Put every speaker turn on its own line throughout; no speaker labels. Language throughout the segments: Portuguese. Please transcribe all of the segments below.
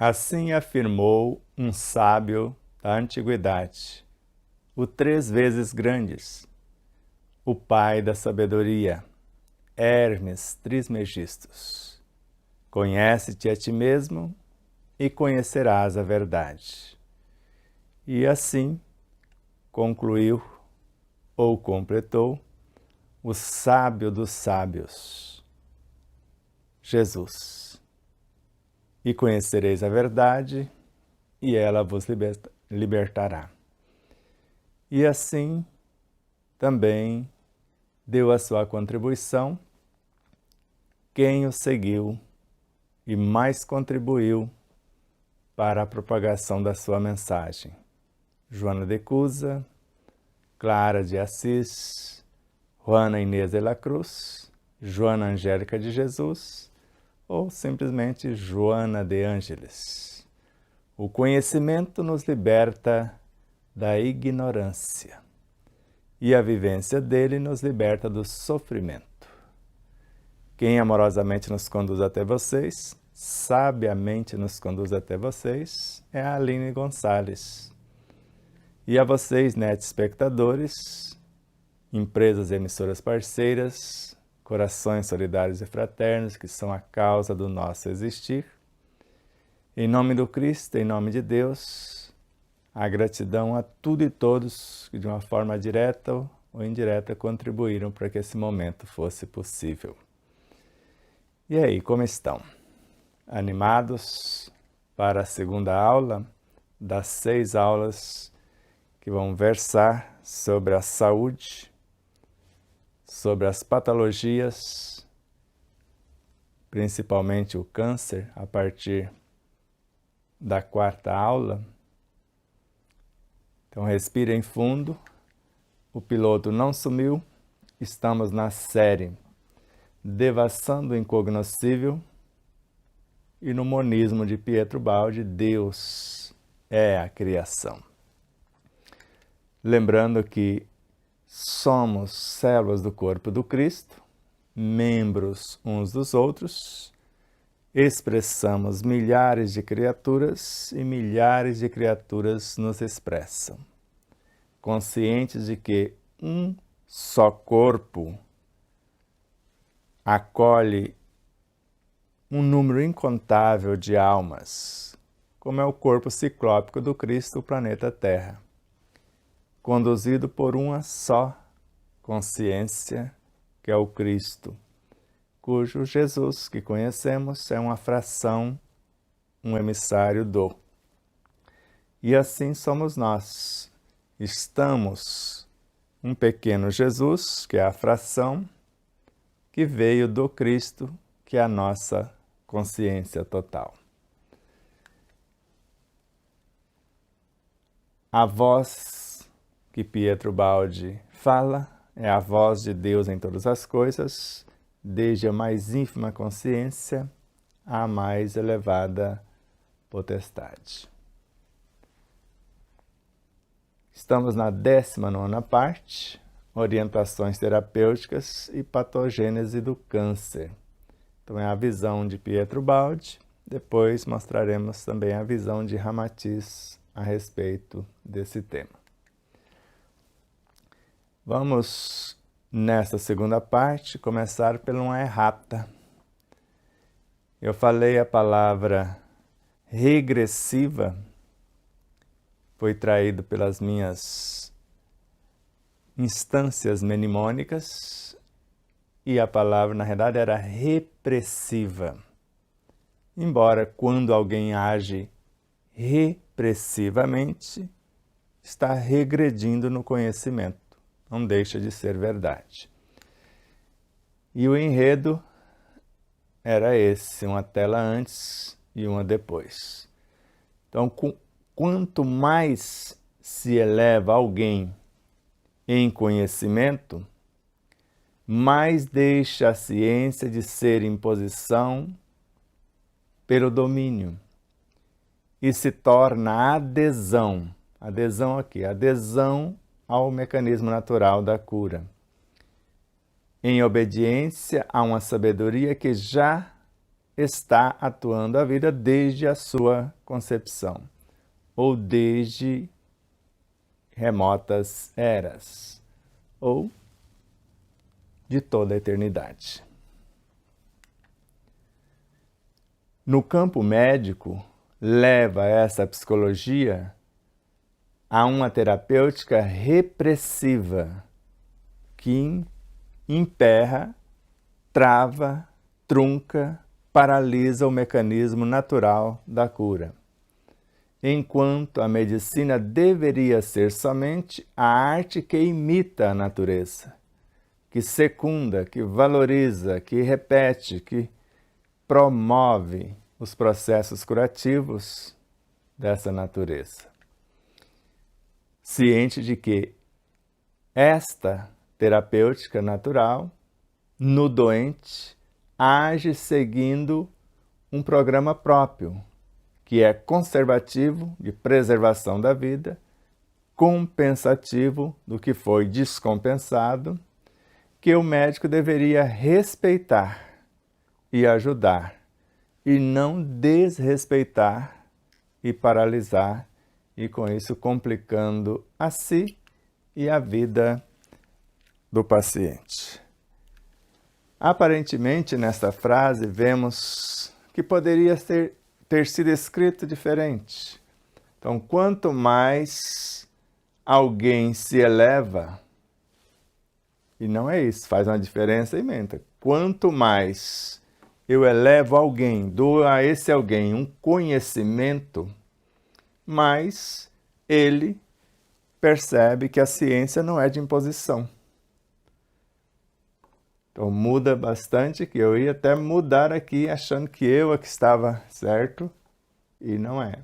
Assim afirmou um sábio da antiguidade, o 3 vezes grandes, o pai da sabedoria, Hermes Trismegistus. Conhece-te a ti mesmo e conhecerás a verdade. E assim concluiu ou completou o sábio dos sábios, Jesus. E conhecereis a verdade, e ela vos libertará. E assim também deu a sua contribuição quem o seguiu e mais contribuiu para a propagação da sua mensagem. Joana de Cusa, Clara de Assis, Juana Inês de la Cruz, Joana Angélica de Jesus ou simplesmente Joana de Ângeles. O conhecimento nos liberta da ignorância e a vivência dele nos liberta do sofrimento. Quem amorosamente nos conduz até vocês, sabiamente nos conduz até vocês, é a Aline Gonçalves. E a vocês, net espectadores, empresas e emissoras parceiras, corações solidários e fraternos que são a causa do nosso existir, em nome do Cristo, em nome de Deus, a gratidão a tudo e todos que de uma forma direta ou indireta contribuíram para que esse momento fosse possível. E aí, como estão? Animados para a segunda aula das 6 aulas que vão versar sobre a saúde, sobre as patologias, principalmente o câncer, a partir da 4ª aula. Então respirem fundo, o piloto não sumiu, estamos na série Devassando o Incognoscível e no monismo de Pietro Baldi, Deus é a criação. Lembrando que somos células do corpo do Cristo, membros uns dos outros, expressamos milhares de criaturas e milhares de criaturas nos expressam, conscientes de que um só corpo acolhe um número incontável de almas, como é o corpo ciclópico do Cristo, o planeta Terra, conduzido por uma só consciência, que é o Cristo, cujo Jesus que conhecemos é uma fração, um emissário do. E assim somos nós. Estamos um pequeno Jesus, que é a fração, que veio do Cristo, que é a nossa consciência total. A voz que Pietro Baldi fala é a voz de Deus em todas as coisas, desde a mais ínfima consciência à mais elevada potestade. Estamos na 19ª parte, orientações terapêuticas e patogênese do câncer. Então é a visão de Pietro Baldi, depois mostraremos também a visão de Ramatiz a respeito desse tema. Vamos, nesta segunda parte, começar por uma errata. Eu falei a palavra regressiva, foi traído pelas minhas instâncias mnemônicas, e a palavra, na realidade, era repressiva. Embora, quando alguém age repressivamente, está regredindo no conhecimento. Não deixa de ser verdade. E o enredo era esse, uma tela antes e uma depois. Então, quanto mais se eleva alguém em conhecimento, mais deixa a ciência de ser imposição pelo domínio e se torna adesão. Adesão aqui, adesão ao mecanismo natural da cura, em obediência a uma sabedoria que já está atuando a vida desde a sua concepção, ou desde remotas eras, ou de toda a eternidade. No campo médico, leva essa psicologia a uma terapêutica repressiva, que emperra, trava, trunca, paralisa o mecanismo natural da cura. Enquanto a medicina deveria ser somente a arte que imita a natureza, que secunda, que valoriza, que repete, que promove os processos curativos dessa natureza. Ciente de que esta terapêutica natural, no doente, age seguindo um programa próprio, que é conservativo, de preservação da vida, compensativo do que foi descompensado, que o médico deveria respeitar e ajudar, e não desrespeitar e paralisar, e com isso complicando a si e a vida do paciente. Aparentemente, nesta frase, vemos que poderia ter sido escrito diferente. Então, quanto mais alguém se eleva, e não é isso, faz uma diferença imensa. Quanto mais eu elevo alguém, dou a esse alguém um conhecimento, mais ele percebe que a ciência não é de imposição. Então muda bastante, que eu ia até mudar aqui achando que eu aqui estava certo e não é.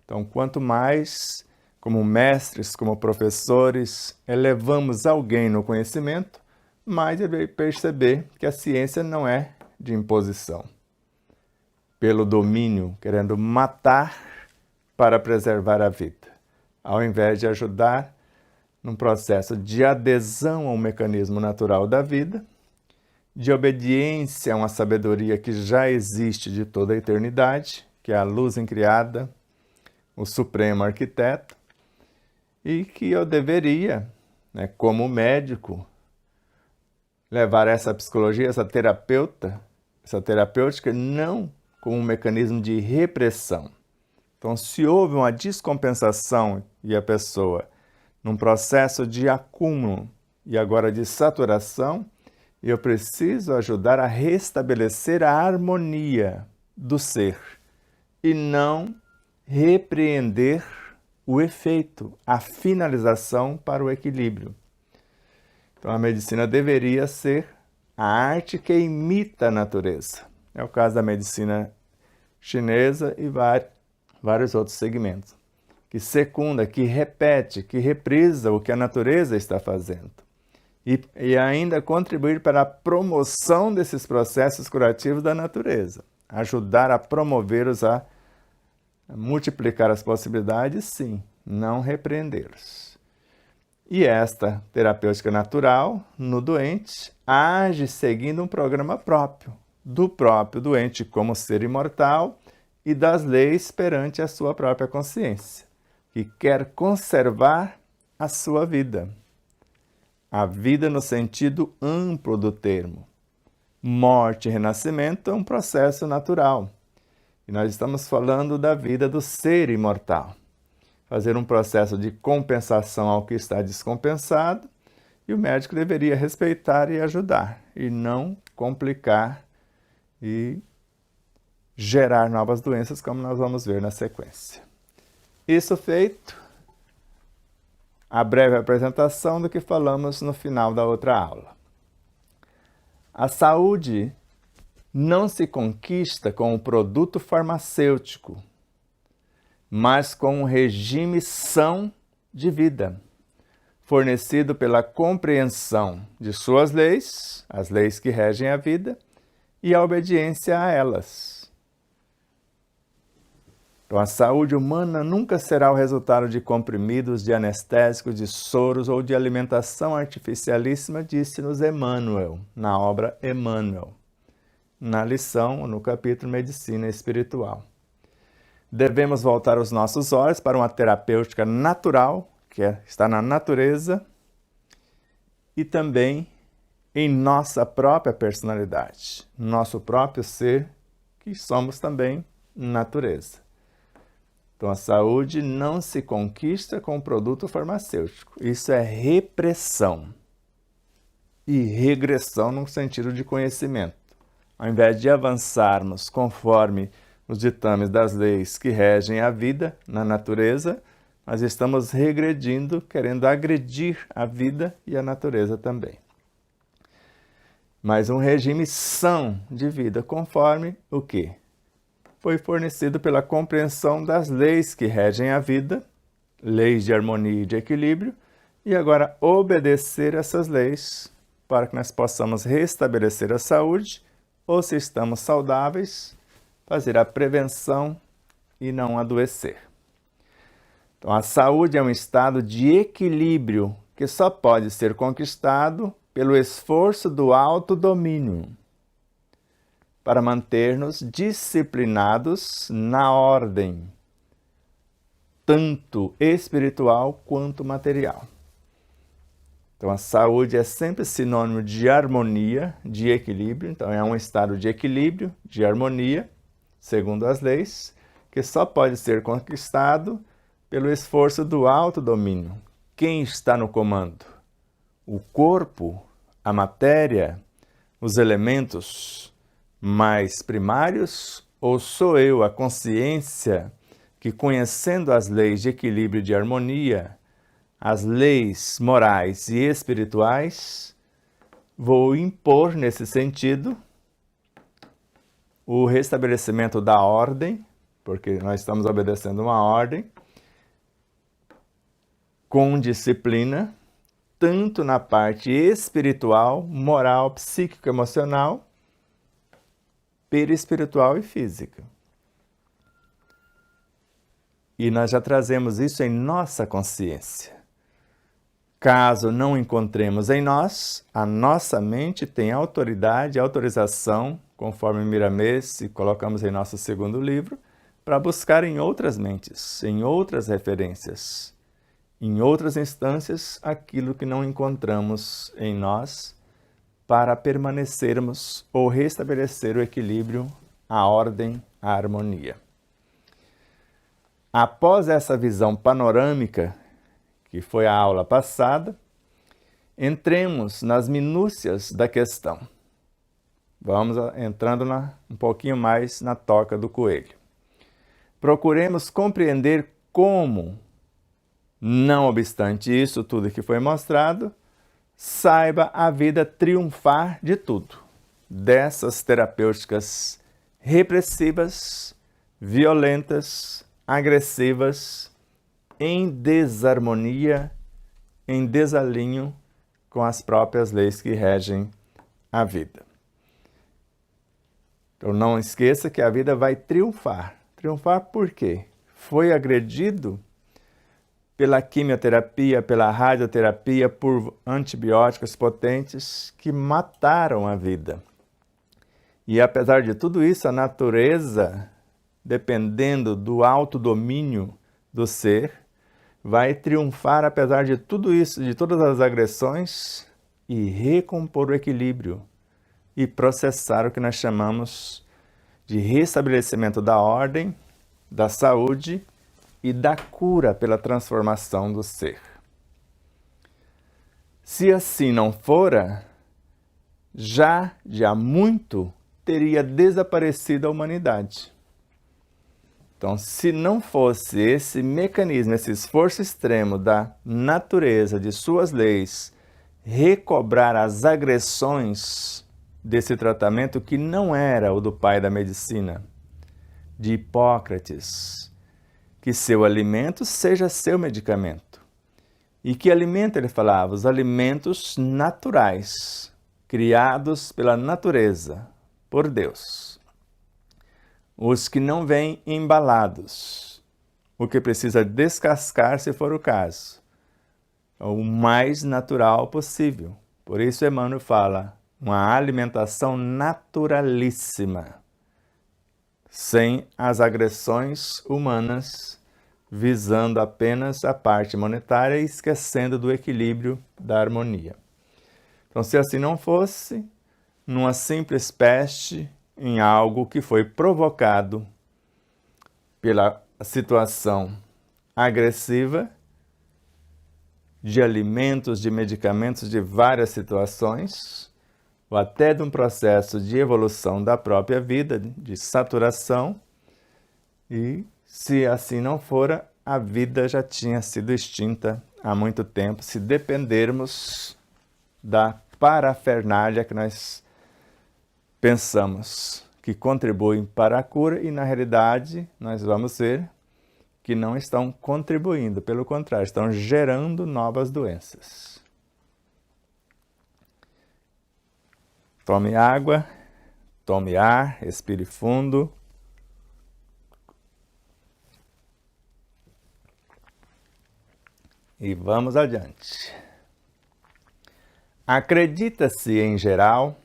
Então quanto mais, como mestres, como professores, elevamos alguém no conhecimento, mais ele vai perceber que a ciência não é de imposição. Pelo domínio, querendo matar para preservar a vida, ao invés de ajudar num processo de adesão ao mecanismo natural da vida, de obediência a uma sabedoria que já existe de toda a eternidade, que é a luz incriada, o supremo arquiteto, e que eu deveria, como médico, levar essa psicologia, essa terapêutica, não como um mecanismo de repressão. Então, se houve uma descompensação e a pessoa, num processo de acúmulo e agora de saturação, eu preciso ajudar a restabelecer a harmonia do ser e não repreender o efeito, a finalização para o equilíbrio. Então, a medicina deveria ser a arte que imita a natureza. É o caso da medicina chinesa e vários outros segmentos, que secunda, que repete, que reprisa o que a natureza está fazendo. E ainda contribuir para a promoção desses processos curativos da natureza. Ajudar a promovê-los, a multiplicar as possibilidades, sim, não repreendê-los. E esta terapêutica natural, no doente, age seguindo um programa próprio, do próprio doente como ser imortal e das leis perante a sua própria consciência, que quer conservar a sua vida. A vida no sentido amplo do termo. Morte e renascimento é um processo natural. E nós estamos falando da vida do ser imortal. Fazer um processo de compensação ao que está descompensado, e o médico deveria respeitar e ajudar, e não complicar e gerar novas doenças, como nós vamos ver na sequência. Isso feito, a breve apresentação do que falamos no final da outra aula. A saúde não se conquista com um produto farmacêutico, mas com um regime são de vida, fornecido pela compreensão de suas leis, as leis que regem a vida, e a obediência a elas. Então, a saúde humana nunca será o resultado de comprimidos, de anestésicos, de soros ou de alimentação artificialíssima, disse-nos Emmanuel, na obra Emmanuel. na lição, no capítulo Medicina Espiritual. Devemos voltar os nossos olhos para uma terapêutica natural, que está na natureza, e também em nossa própria personalidade, nosso próprio ser, que somos também natureza. Então, a saúde não se conquista com produto farmacêutico. Isso é repressão e regressão no sentido de conhecimento. Ao invés de avançarmos conforme os ditames das leis que regem a vida na natureza, nós estamos regredindo, querendo agredir a vida e a natureza também. Mas um regime são de vida, conforme o quê? Foi fornecido pela compreensão das leis que regem a vida, leis de harmonia e de equilíbrio, e agora obedecer essas leis para que nós possamos restabelecer a saúde, ou se estamos saudáveis, fazer a prevenção e não adoecer. Então, a saúde é um estado de equilíbrio que só pode ser conquistado pelo esforço do autodomínio, para manter-nos disciplinados na ordem, tanto espiritual quanto material. Então, a saúde é sempre sinônimo de harmonia, de equilíbrio. Então, é um estado de equilíbrio, de harmonia, segundo as leis, que só pode ser conquistado pelo esforço do autodomínio. Quem está no comando? O corpo, a matéria, os elementos mais primários, ou sou eu, a consciência, que conhecendo as leis de equilíbrio e de harmonia, as leis morais e espirituais, vou impor nesse sentido o restabelecimento da ordem, porque nós estamos obedecendo uma ordem, com disciplina, tanto na parte espiritual, moral, psíquico, emocional, perispiritual e física. E nós já trazemos isso em nossa consciência. Caso não encontremos em nós, a nossa mente tem autoridade, autorização, conforme Miramês, e colocamos em nosso segundo livro, para buscar em outras mentes, em outras referências, em outras instâncias, aquilo que não encontramos em nós, para permanecermos ou restabelecer o equilíbrio, a ordem, a harmonia. Após essa visão panorâmica, que foi a aula passada, entremos nas minúcias da questão. Vamos entrando um pouquinho mais na toca do coelho. Procuremos compreender como, não obstante isso tudo que foi mostrado, saiba a vida triunfar de tudo, dessas terapêuticas repressivas, violentas, agressivas, em desarmonia, em desalinho com as próprias leis que regem a vida. Então não esqueça que a vida vai triunfar. Triunfar por quê? Foi agredido pela quimioterapia, pela radioterapia, por antibióticos potentes que mataram a vida. E apesar de tudo isso, a natureza, dependendo do autodomínio do ser, vai triunfar apesar de tudo isso, de todas as agressões, e recompor o equilíbrio e processar o que nós chamamos de restabelecimento da ordem, da saúde e da cura pela transformação do ser. Se assim não fora, já de há muito teria desaparecido a humanidade. Então, se não fosse esse mecanismo, esse esforço extremo da natureza, de suas leis, recobrar as agressões desse tratamento que não era o do pai da medicina, de Hipócrates, que seu alimento seja seu medicamento. E que alimento ele falava? Os alimentos naturais, criados pela natureza, por Deus. Os que não vêm embalados, o que precisa descascar se for o caso, o mais natural possível. Por isso Emmanuel fala, uma alimentação naturalíssima, sem as agressões humanas, visando apenas a parte monetária e esquecendo do equilíbrio da harmonia. Então, se assim não fosse, numa simples peste, em algo que foi provocado pela situação agressiva de alimentos, de medicamentos, de várias situações, ou até de um processo de evolução da própria vida, de saturação, e se assim não fora, a vida já tinha sido extinta há muito tempo, se dependermos da parafernália que nós pensamos que contribuem para a cura, e na realidade nós vamos ver que não estão contribuindo, pelo contrário, estão gerando novas doenças. Tome água, tome ar, respire fundo. E vamos adiante. Acredita-se, em geral,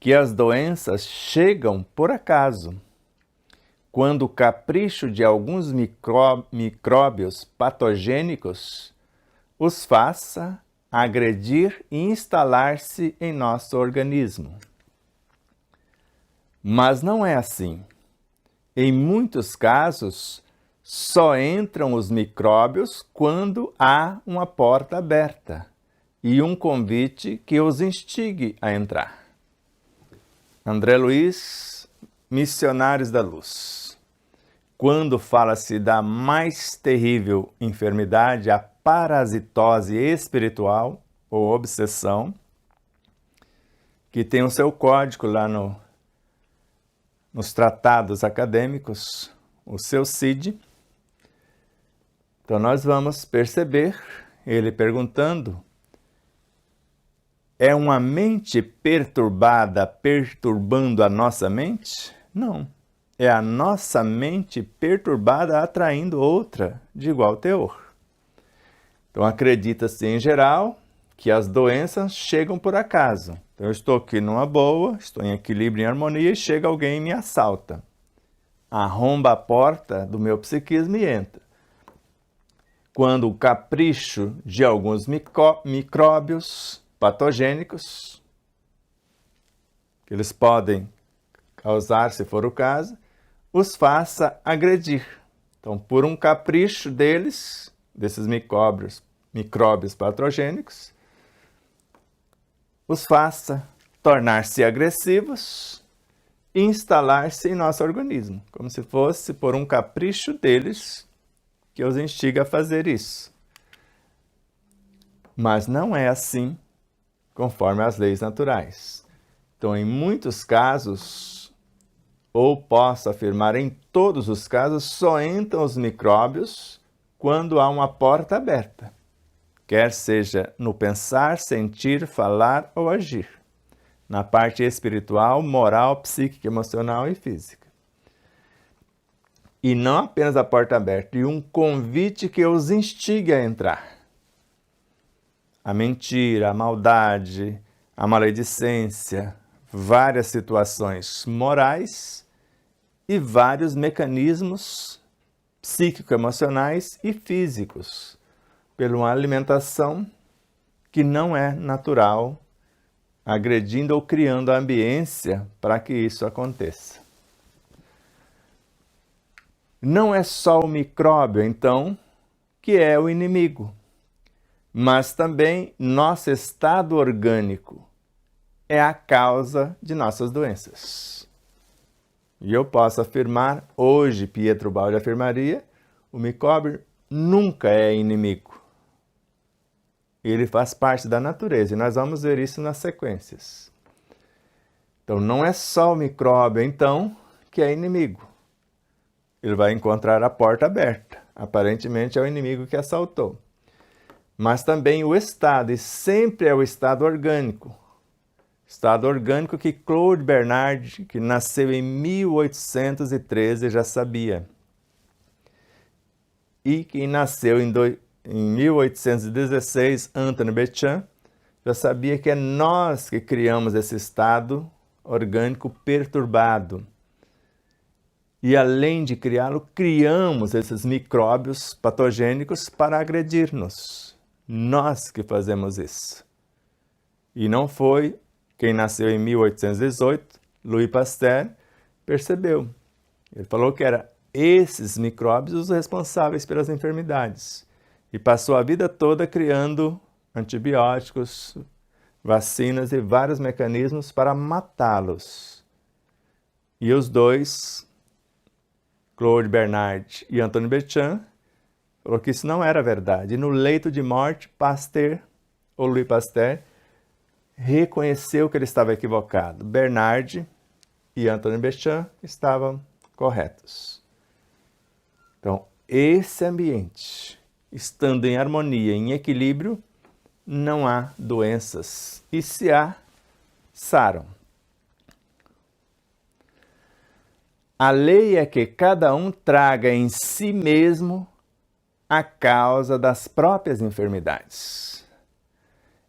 que as doenças chegam por acaso, quando o capricho de alguns micróbios patogênicos os faça agredir e instalar-se em nosso organismo. Mas não é assim. Em muitos casos, só entram os micróbios quando há uma porta aberta e um convite que os instigue a entrar. André Luiz, Missionários da Luz. Quando fala-se da mais terrível enfermidade, a parasitose espiritual ou obsessão, que tem o seu código lá nos tratados acadêmicos, o seu CID. Então nós vamos perceber ele perguntando: é uma mente perturbada perturbando a nossa mente? Não. É a nossa mente perturbada atraindo outra de igual teor. Então acredita-se em geral que as doenças chegam por acaso. Então eu estou aqui numa boa, estou em equilíbrio e harmonia e chega alguém e me assalta. Arromba a porta do meu psiquismo e entra. Quando o capricho de alguns micróbios patogênicos, que eles podem causar, se for o caso, os faça agredir. Então, por um capricho deles, desses micróbios patogênicos, os faça tornar-se agressivos e instalar-se em nosso organismo, como se fosse por um capricho deles que os instiga a fazer isso. Mas não é assim, conforme as leis naturais. Então, em muitos casos, ou posso afirmar em todos os casos, só entram os micróbios quando há uma porta aberta, quer seja no pensar, sentir, falar ou agir, na parte espiritual, moral, psíquica, emocional e física. E não apenas a porta aberta, e um convite que os instigue a entrar. A mentira, a maldade, a maledicência, várias situações morais e vários mecanismos psíquico-emocionais e físicos, pela uma alimentação que não é natural, agredindo ou criando a ambiência para que isso aconteça. Não é só o micróbio, então, que é o inimigo, mas também nosso estado orgânico é a causa de nossas doenças. E eu posso afirmar, hoje Pietro Baldi afirmaria, o micróbio nunca é inimigo. Ele faz parte da natureza, e nós vamos ver isso nas sequências. Então não é só o micróbio, então, que é inimigo. Ele vai encontrar a porta aberta. Aparentemente é o inimigo que assaltou. Mas também o estado, e sempre é o estado orgânico. Estado orgânico que Claude Bernard, que nasceu em 1813, já sabia. E quem nasceu em 1816, Anthony Béchamp, já sabia que é nós que criamos esse estado orgânico perturbado. E além de criá-lo, criamos esses micróbios patogênicos para agredir-nos. Nós que fazemos isso. E não foi quem nasceu em 1818, Louis Pasteur, percebeu. Ele falou que eram esses micróbios os responsáveis pelas enfermidades. E passou a vida toda criando antibióticos, vacinas e vários mecanismos para matá-los. E os dois, Claude Bernard e Antoine Béchamp, falou que isso não era verdade. E no leito de morte, Pasteur, ou Louis Pasteur, reconheceu que ele estava equivocado. Bernard e Antoine Béchamp estavam corretos. Então, esse ambiente, estando em harmonia, em equilíbrio, não há doenças. E se há, saram. A lei é que cada um traga em si mesmo a causa das próprias enfermidades.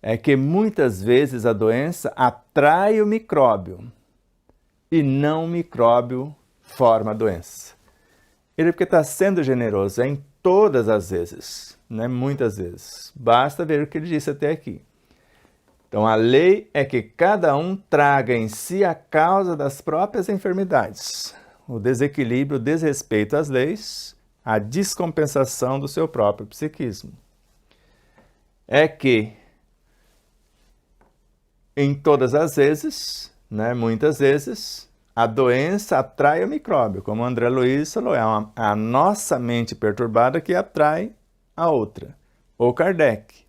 É que muitas vezes a doença atrai o micróbio e não o micróbio forma a doença. Ele porque está sendo generoso em todas as vezes, né? Muitas vezes. Basta ver o que ele disse até aqui. Então, a lei é que cada um traga em si a causa das próprias enfermidades. O desequilíbrio, o desrespeito às leis, a descompensação do seu próprio psiquismo. É que, em todas as vezes, né, muitas vezes, a doença atrai o micróbio. Como André Luiz falou, é a nossa mente perturbada que atrai a outra. Ou Kardec.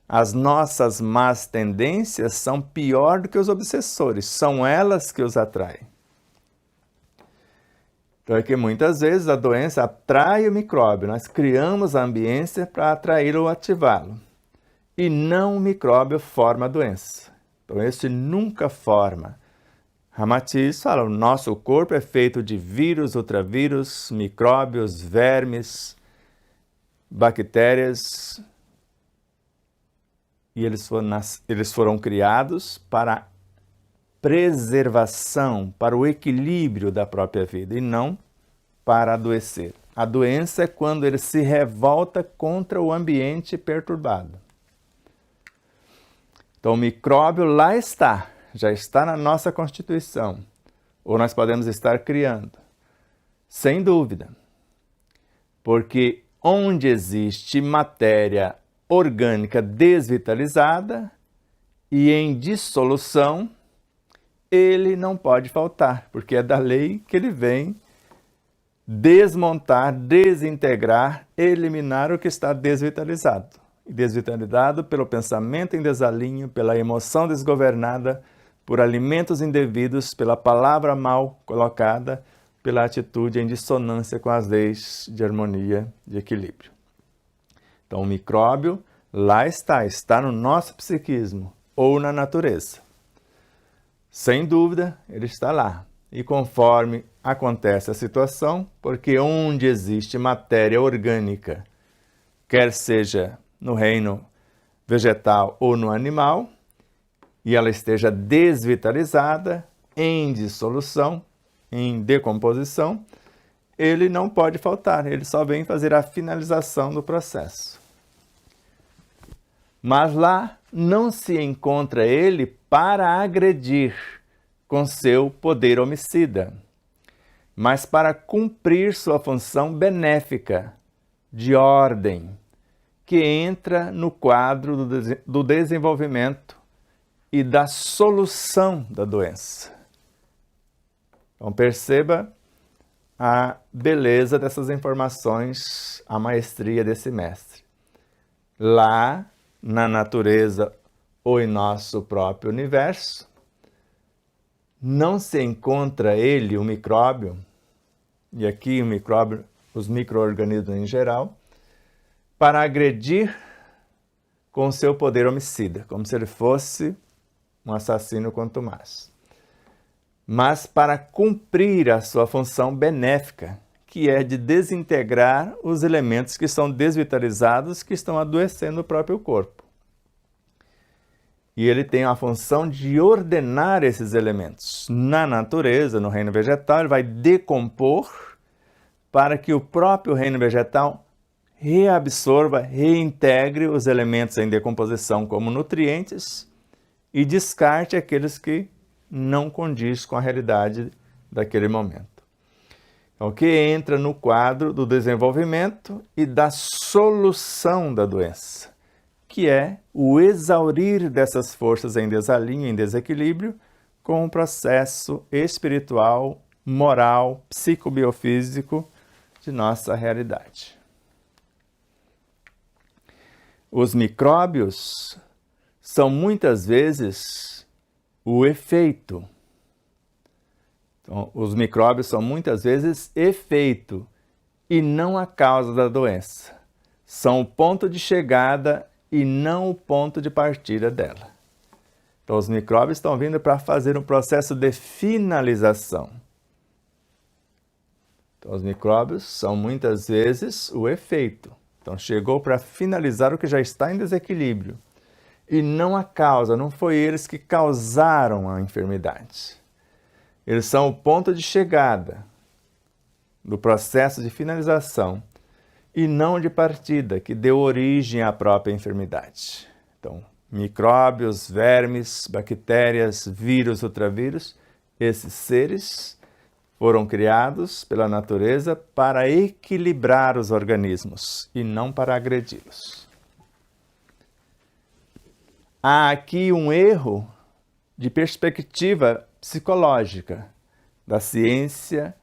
As nossas más tendências são pior do que os obsessores. São elas que os atraem. Então é que muitas vezes a doença atrai o micróbio. Nós criamos a ambiência para atraí-lo ou ativá-lo. E não o micróbio forma a doença. Então esse nunca forma. Ramatiz fala, o nosso corpo é feito de vírus, ultravírus, micróbios, vermes, bactérias. E eles foram criados para preservação, para o equilíbrio da própria vida e não para adoecer. A doença é quando ele se revolta contra o ambiente perturbado. Então o micróbio lá está, já está na nossa constituição, ou nós podemos estar criando, sem dúvida, porque onde existe matéria orgânica desvitalizada e em dissolução, ele não pode faltar, porque é da lei que ele vem desmontar, desintegrar, eliminar o que está desvitalizado. E desvitalizado pelo pensamento em desalinho, pela emoção desgovernada, por alimentos indevidos, pela palavra mal colocada, pela atitude em dissonância com as leis de harmonia, de equilíbrio. Então o micróbio lá está no nosso psiquismo ou na natureza. Sem dúvida, ele está lá. E conforme acontece a situação, porque onde existe matéria orgânica, quer seja no reino vegetal ou no animal, e ela esteja desvitalizada, em dissolução, em decomposição, ele não pode faltar, ele só vem fazer a finalização do processo. Mas lá não se encontra ele para agredir com seu poder homicida, mas para cumprir sua função benéfica, de ordem, que entra no quadro do desenvolvimento e da solução da doença. Então perceba a beleza dessas informações, a maestria desse mestre. Lá na natureza ou em nosso próprio universo, não se encontra ele, o micróbio, e aqui o micróbio, os micro-organismos em geral, para agredir com seu poder homicida, como se ele fosse um assassino contumaz. Mas para cumprir a sua função benéfica, que é de desintegrar os elementos que são desvitalizados, que estão adoecendo o próprio corpo. E ele tem a função de ordenar esses elementos. Na natureza, no reino vegetal, ele vai decompor para que o próprio reino vegetal reabsorva, reintegre os elementos em decomposição como nutrientes e descarte aqueles que não condiz com a realidade daquele momento. Então, o que entra no quadro do desenvolvimento e da solução da doença, que é o exaurir dessas forças em desalinho, em desequilíbrio, com o processo espiritual, moral, psicobiofísico de nossa realidade. Os micróbios são muitas vezes o efeito. Então, os micróbios são muitas vezes efeito e não a causa da doença. São o ponto de chegada e não o ponto de partida dela. Então, os micróbios estão vindo para fazer um processo de finalização. Então, os micróbios são muitas vezes o efeito. Então, chegou para finalizar o que já está em desequilíbrio. E não a causa, não foi eles que causaram a enfermidade. Eles são o ponto de chegada do processo de finalização e não de partida, que deu origem à própria enfermidade. Então, micróbios, vermes, bactérias, vírus, ultravírus, esses seres foram criados pela natureza para equilibrar os organismos e não para agredi-los. Há aqui um erro de perspectiva psicológica da ciência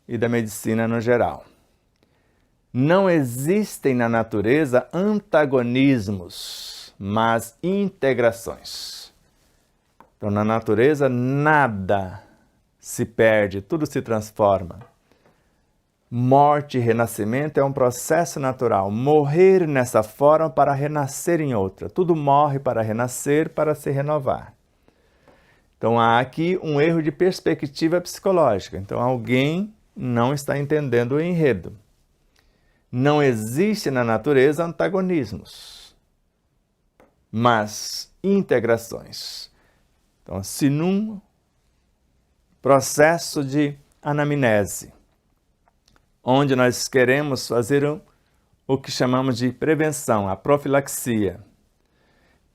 e da medicina no geral. Não existem na natureza antagonismos, mas integrações. Então, na natureza, nada se perde, tudo se transforma. Morte e renascimento é um processo natural. Morrer nessa forma para renascer em outra. Tudo morre para renascer, para se renovar. Então, há aqui um erro de perspectiva psicológica. Então, alguém não está entendendo o enredo. Não existe na natureza antagonismos, mas integrações. Então, se num processo de anamnese, onde nós queremos fazer o que chamamos de prevenção, a profilaxia,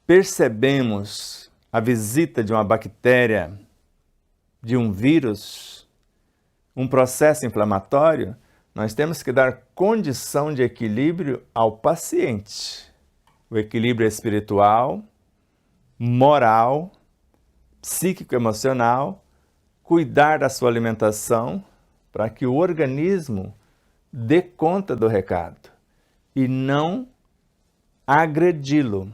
percebemos a visita de uma bactéria, de um vírus, um processo inflamatório, nós temos que dar condição de equilíbrio ao paciente. O equilíbrio espiritual, moral, psíquico-emocional, cuidar da sua alimentação para que o organismo dê conta do recado e não agredi-lo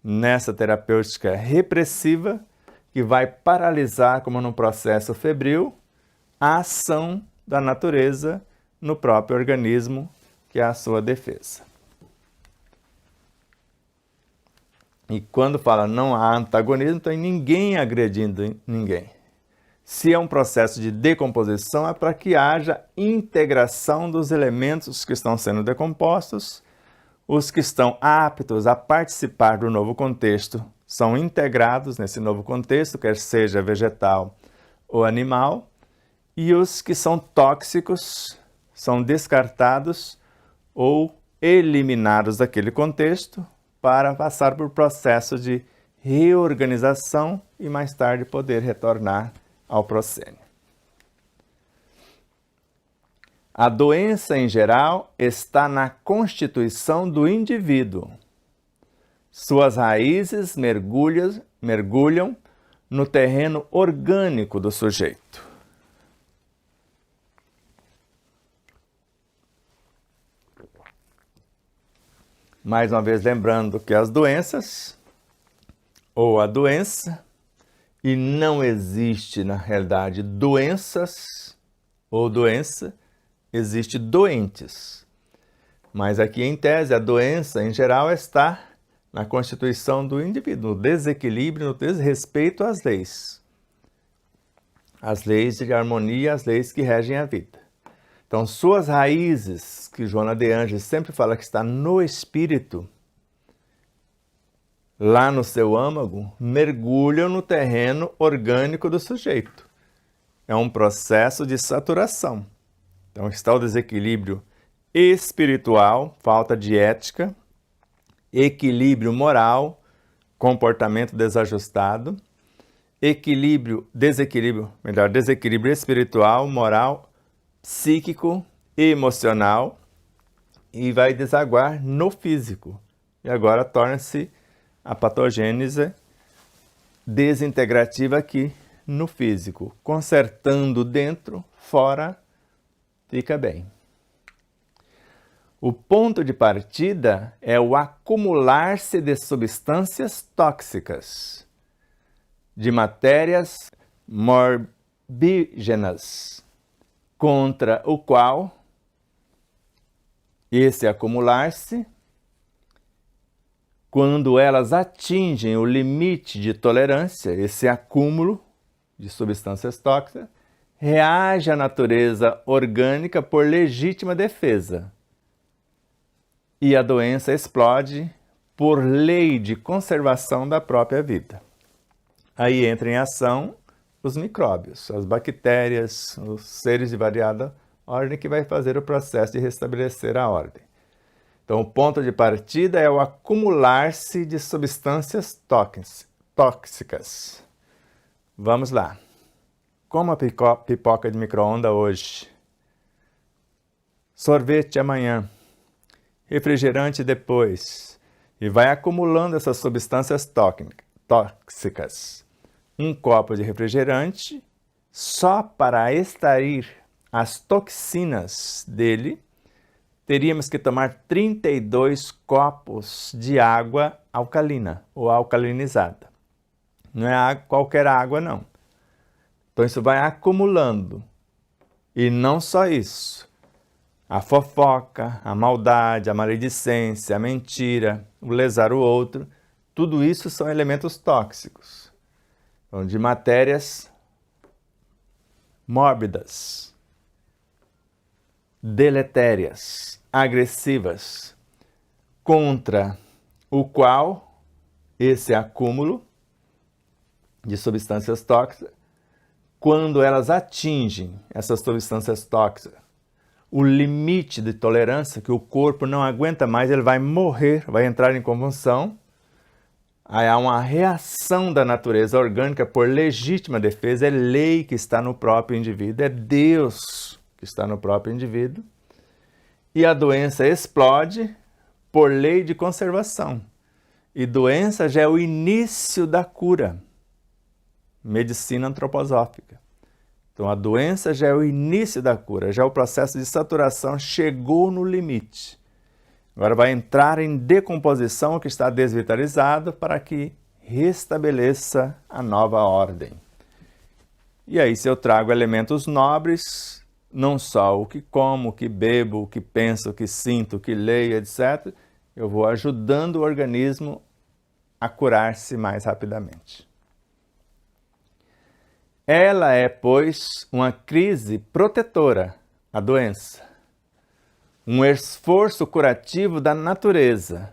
nessa terapêutica repressiva que vai paralisar, como num processo febril, a ação da natureza no próprio organismo, que é a sua defesa. E quando fala não há antagonismo, então ninguém agredindo ninguém. Se é um processo de decomposição, é para que haja integração dos elementos que estão sendo decompostos. Os que estão aptos a participar do novo contexto são integrados nesse novo contexto, quer seja vegetal ou animal, e os que são tóxicos são descartados ou eliminados daquele contexto para passar por processo de reorganização e mais tarde poder retornar ao proscênio. A doença, em geral, está na constituição do indivíduo. Suas raízes mergulham no terreno orgânico do sujeito. Mais uma vez, lembrando que as doenças, ou a doença, e não existe, na realidade, doenças ou doença, existe doentes. Mas aqui, em tese, a doença, em geral, está na constituição do indivíduo, no desequilíbrio, no desrespeito às leis. As leis de harmonia, as leis que regem a vida. Então, suas raízes, que Joana de Ângeles sempre fala que está no espírito, lá no seu âmago, mergulham no terreno orgânico do sujeito. É um processo de saturação. Então está o desequilíbrio espiritual, falta de ética, equilíbrio moral, comportamento desajustado, desequilíbrio espiritual, moral, psíquico e emocional, e vai desaguar no físico. E agora torna-se a patogênese desintegrativa aqui no físico. Consertando dentro, fora, fica bem. O ponto de partida é o acumular-se de substâncias tóxicas, de matérias morbígenas, contra o qual esse acumular-se, quando elas atingem o limite de tolerância, esse acúmulo de substâncias tóxicas, reage à natureza orgânica por legítima defesa. E a doença explode por lei de conservação da própria vida. Aí entram em ação os micróbios, as bactérias, os seres de variada ordem que vai fazer o processo de restabelecer a ordem. Então, o ponto de partida é o acumular-se de substâncias tóxicas. Vamos lá. Como a pipoca de micro-ondas hoje, sorvete amanhã, refrigerante depois, e vai acumulando essas substâncias tóxicas. Um copo de refrigerante, só para extrair as toxinas dele, teríamos que tomar 32 copos de água alcalina ou alcalinizada. Não é qualquer água, não. Então isso vai acumulando. E não só isso. A fofoca, a maldade, a maledicência, a mentira, o lesar o outro, tudo isso são elementos tóxicos. Então, de matérias mórbidas, deletérias, agressivas, contra o qual esse acúmulo de substâncias tóxicas, quando elas atingem essas substâncias tóxicas, o limite de tolerância que o corpo não aguenta mais, ele vai morrer, vai entrar em convulsão. Aí há uma reação da natureza orgânica por legítima defesa, é lei que está no próprio indivíduo, é Deus que está no próprio indivíduo. E a doença explode por lei de conservação. E doença já é o início da cura. Medicina antroposófica. Então, a doença já é o início da cura, já o processo de saturação chegou no limite. Agora vai entrar em decomposição o que está desvitalizado para que restabeleça a nova ordem. E aí, se eu trago elementos nobres, não só o que como, o que bebo, o que penso, o que sinto, o que leio, etc., eu vou ajudando o organismo a curar-se mais rapidamente. Ela é, pois, uma crise protetora, a doença, um esforço curativo da natureza,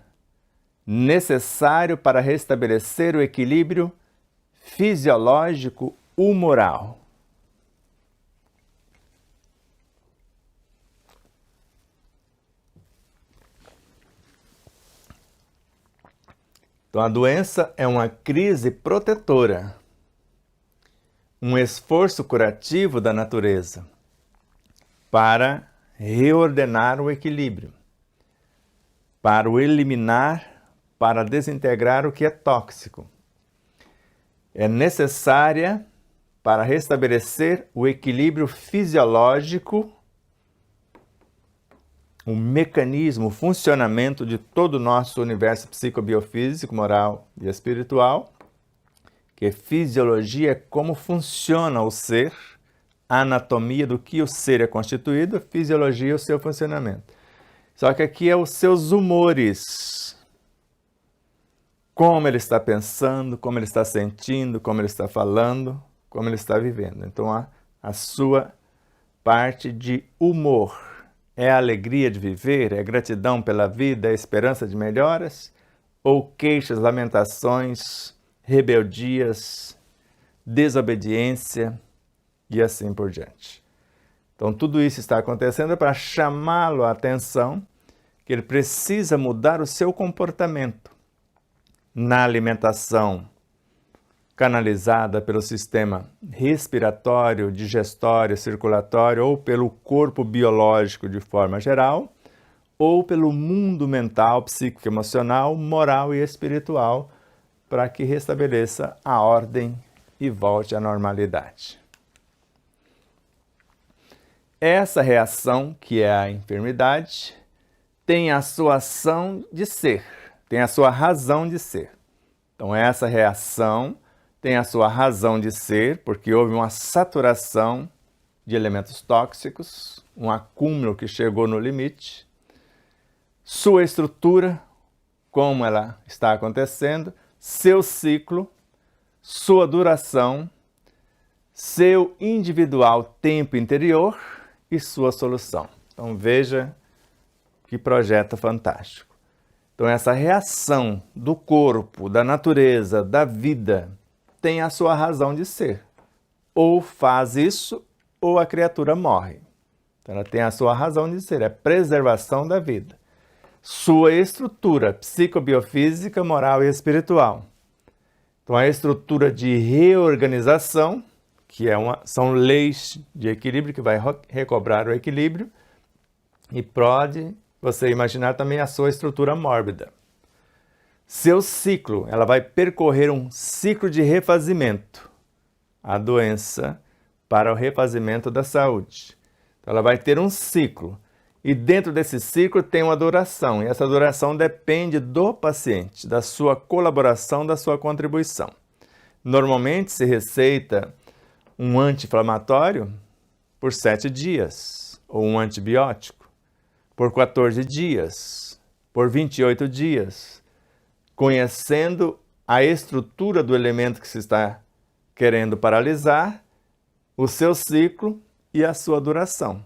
necessário para restabelecer o equilíbrio fisiológico humoral. Então, a doença é uma crise protetora, um esforço curativo da natureza para reordenar o equilíbrio, para o eliminar, para desintegrar o que é tóxico. É necessária para restabelecer o equilíbrio fisiológico, o mecanismo, o funcionamento de todo o nosso universo psicobiofísico, moral e espiritual, que fisiologia é como funciona o ser, a anatomia do que o ser é constituído, fisiologia é o seu funcionamento. Só que aqui é os seus humores, como ele está pensando, como ele está sentindo, como ele está falando, como ele está vivendo. Então, a sua parte de humor é a alegria de viver, é a gratidão pela vida, é a esperança de melhoras, ou queixas, lamentações, rebeldias, desobediência e assim por diante. Então tudo isso está acontecendo para chamá-lo a atenção que ele precisa mudar o seu comportamento na alimentação canalizada pelo sistema respiratório, digestório, circulatório ou pelo corpo biológico de forma geral, ou pelo mundo mental, psíquico, emocional, moral e espiritual, para que restabeleça a ordem e volte à normalidade. Essa reação, que é a enfermidade, tem a sua ação de ser, tem a sua razão de ser. Então essa reação tem a sua razão de ser, porque houve uma saturação de elementos tóxicos, um acúmulo que chegou no limite. Sua estrutura, como ela está acontecendo, seu ciclo, sua duração, seu individual tempo interior e sua solução. Então veja que projeto fantástico. Então essa reação do corpo, da natureza, da vida, tem a sua razão de ser. Ou faz isso, ou a criatura morre. Então ela tem a sua razão de ser, é preservação da vida. Sua estrutura psicobiofísica, moral e espiritual. Então a estrutura de reorganização, que são leis de equilíbrio, que vai recobrar o equilíbrio, e pode você imaginar também a sua estrutura mórbida. Seu ciclo, ela vai percorrer um ciclo de refazimento. A doença para o refazimento da saúde. Então, ela vai ter um ciclo. E dentro desse ciclo tem uma duração. E essa duração depende do paciente, da sua colaboração, da sua contribuição. Normalmente se receita um anti-inflamatório por 7 dias. Ou um antibiótico por 14 dias. Por 28 dias. Conhecendo a estrutura do elemento que se está querendo paralisar, o seu ciclo e a sua duração.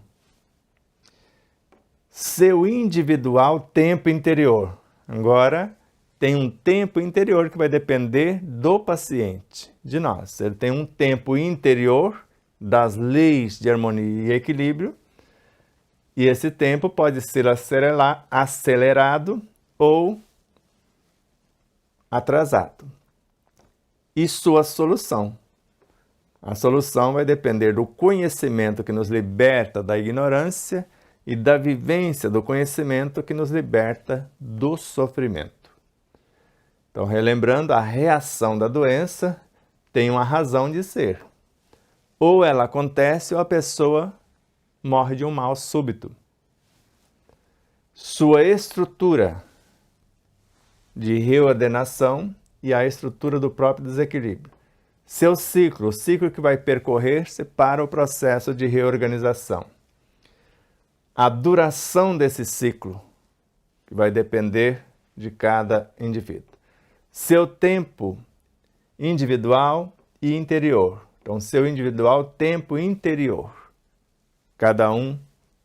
Seu individual tempo interior. Agora, tem um tempo interior que vai depender do paciente, de nós. Ele tem um tempo interior das leis de harmonia e equilíbrio, e esse tempo pode ser acelerado ou atrasado. E sua solução. A solução vai depender do conhecimento que nos liberta da ignorância e da vivência do conhecimento que nos liberta do sofrimento. Então, relembrando, a reação da doença tem uma razão de ser. Ou ela acontece ou a pessoa morre de um mal súbito. Sua estrutura de reordenação e a estrutura do próprio desequilíbrio. Seu ciclo, o ciclo que vai percorrer-se para o processo de reorganização. A duração desse ciclo, que vai depender de cada indivíduo. Seu tempo individual e interior. Então, seu individual tempo interior. Cada um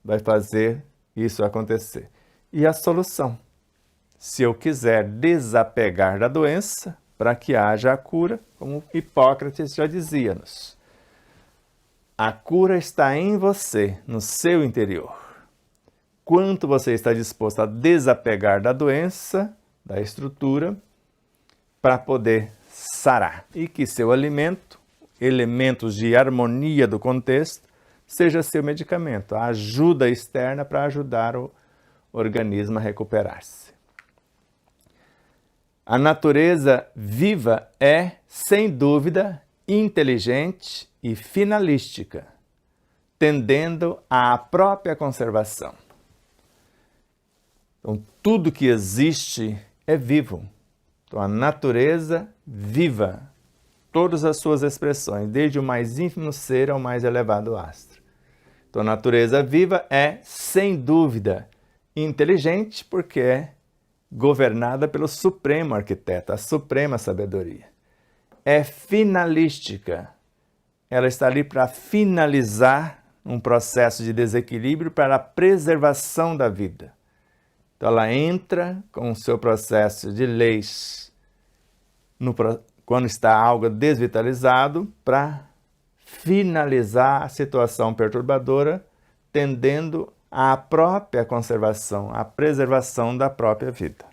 vai fazer isso acontecer. E a solução. Se eu quiser desapegar da doença, para que haja a cura, como Hipócrates já dizia-nos. A cura está em você, no seu interior. Quanto você está disposto a desapegar da doença, da estrutura, para poder sarar. E que seu alimento, elementos de harmonia do contexto, seja seu medicamento, a ajuda externa para ajudar o organismo a recuperar-se. A natureza viva é, sem dúvida, inteligente e finalística, tendendo à própria conservação. Então, tudo que existe é vivo. Então, a natureza viva, todas as suas expressões, desde o mais ínfimo ser ao mais elevado astro. Então, a natureza viva é, sem dúvida, inteligente, porque é governada pelo Supremo Arquiteto, a Suprema Sabedoria. É finalística. Ela está ali para finalizar um processo de desequilíbrio para a preservação da vida. Então, ela entra com o seu processo de leis quando está algo desvitalizado para finalizar a situação perturbadora, tendendo à própria conservação, à preservação da própria vida.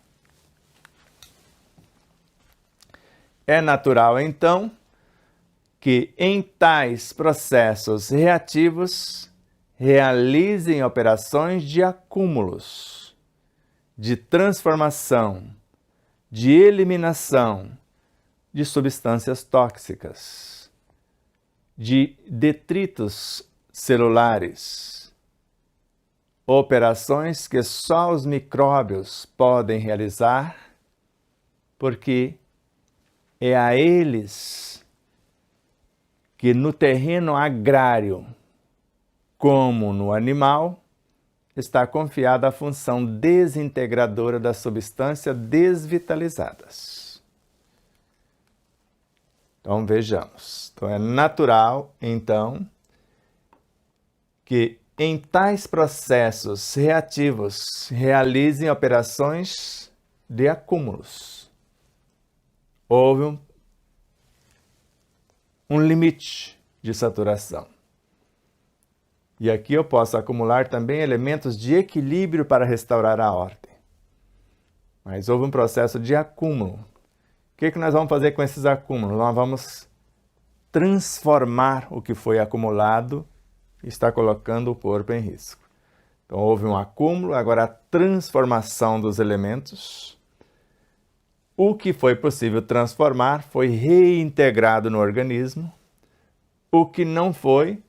É natural, então, que em tais processos reativos realizem operações de acúmulos, de transformação, de eliminação de substâncias tóxicas, de detritos celulares, operações que só os micróbios podem realizar, porque é a eles que no terreno agrário, como no animal, está confiada a função desintegradora das substâncias desvitalizadas. Então, vejamos. Então, é natural, então, que em tais processos reativos realizem operações de acúmulos. Houve um limite de saturação. E aqui eu posso acumular também elementos de equilíbrio para restaurar a ordem. Mas houve um processo de acúmulo. O que nós vamos fazer com esses acúmulos? Nós vamos transformar o que foi acumulado e está colocando o corpo em risco. Então, houve um acúmulo, agora a transformação dos elementos. O que foi possível transformar foi reintegrado no organismo. O que não foi,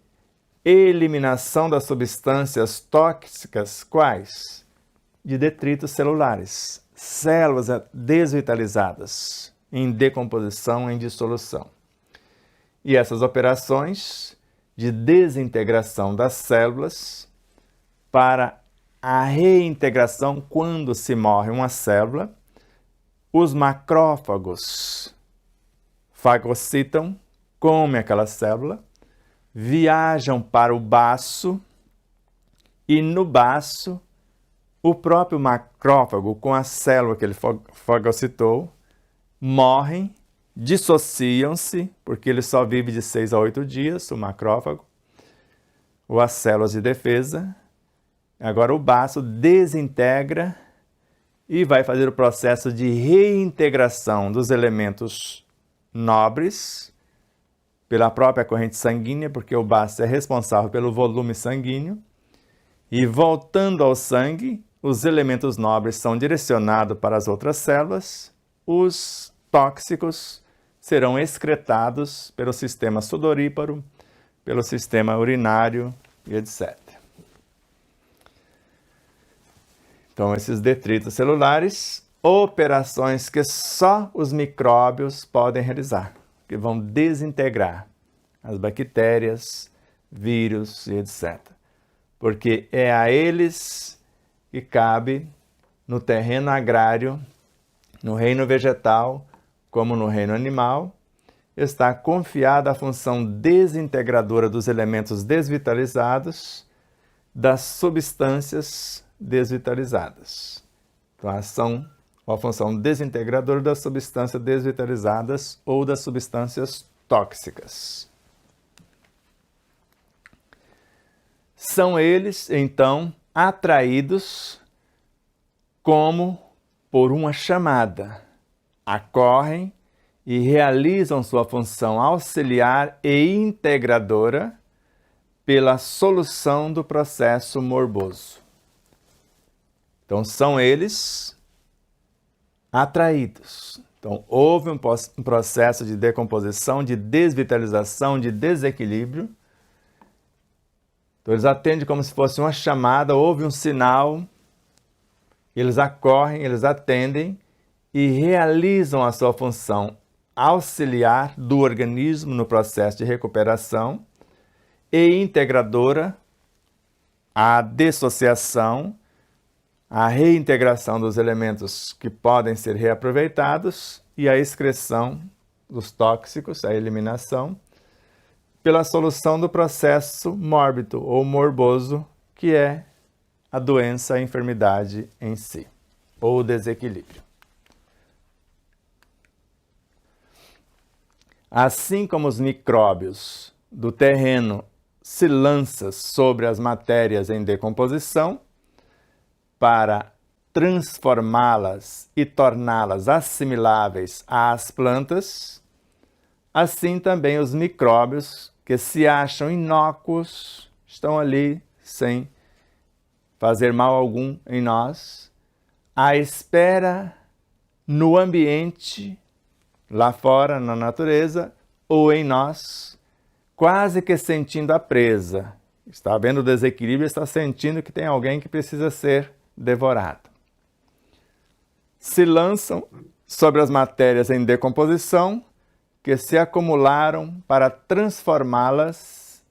eliminação das substâncias tóxicas, quais? De detritos celulares, células desvitalizadas, em decomposição, em dissolução. E essas operações de desintegração das células para a reintegração, quando se morre uma célula, os macrófagos fagocitam, comem aquela célula, viajam para o baço e no baço o próprio macrófago com a célula que ele fagocitou morrem, dissociam-se, porque ele só vive de 6 a 8 dias, o macrófago, ou as células de defesa. Agora o baço desintegra e vai fazer o processo de reintegração dos elementos nobres pela própria corrente sanguínea, porque o baço é responsável pelo volume sanguíneo, e voltando ao sangue, os elementos nobres são direcionados para as outras células, os tóxicos serão excretados pelo sistema sudoríparo, pelo sistema urinário e etc. Então, esses detritos celulares, operações que só os micróbios podem realizar, que vão desintegrar as bactérias, vírus e etc. Porque é a eles que cabe, no terreno agrário, no reino vegetal, como no reino animal, está confiada a função desintegradora dos elementos desvitalizados, das substâncias desvitalizadas. Então, a função desintegradora das substâncias desvitalizadas ou das substâncias tóxicas. São eles, então, atraídos como por uma chamada, acorrem e realizam sua função auxiliar e integradora pela solução do processo morboso. Então, são eles atraídos. Então, houve um processo de decomposição, de desvitalização, de desequilíbrio. Então, eles atendem como se fosse uma chamada, houve um sinal, eles acorrem, eles atendem e realizam a sua função auxiliar do organismo no processo de recuperação e integradora, a dissociação, a reintegração dos elementos que podem ser reaproveitados e a excreção dos tóxicos, a eliminação, pela solução do processo mórbido ou morboso, que é a doença, a enfermidade em si, ou o desequilíbrio. Assim como os micróbios do terreno se lançam sobre as matérias em decomposição para transformá-las e torná-las assimiláveis às plantas, assim também os micróbios que se acham inócuos estão ali sem fazer mal algum em nós, à espera no ambiente, lá fora, na natureza, ou em nós, quase que sentindo a presa. Está vendo o desequilíbrio, está sentindo que tem alguém que precisa ser devorado. Se lançam sobre as matérias em decomposição que se acumularam para transformá-las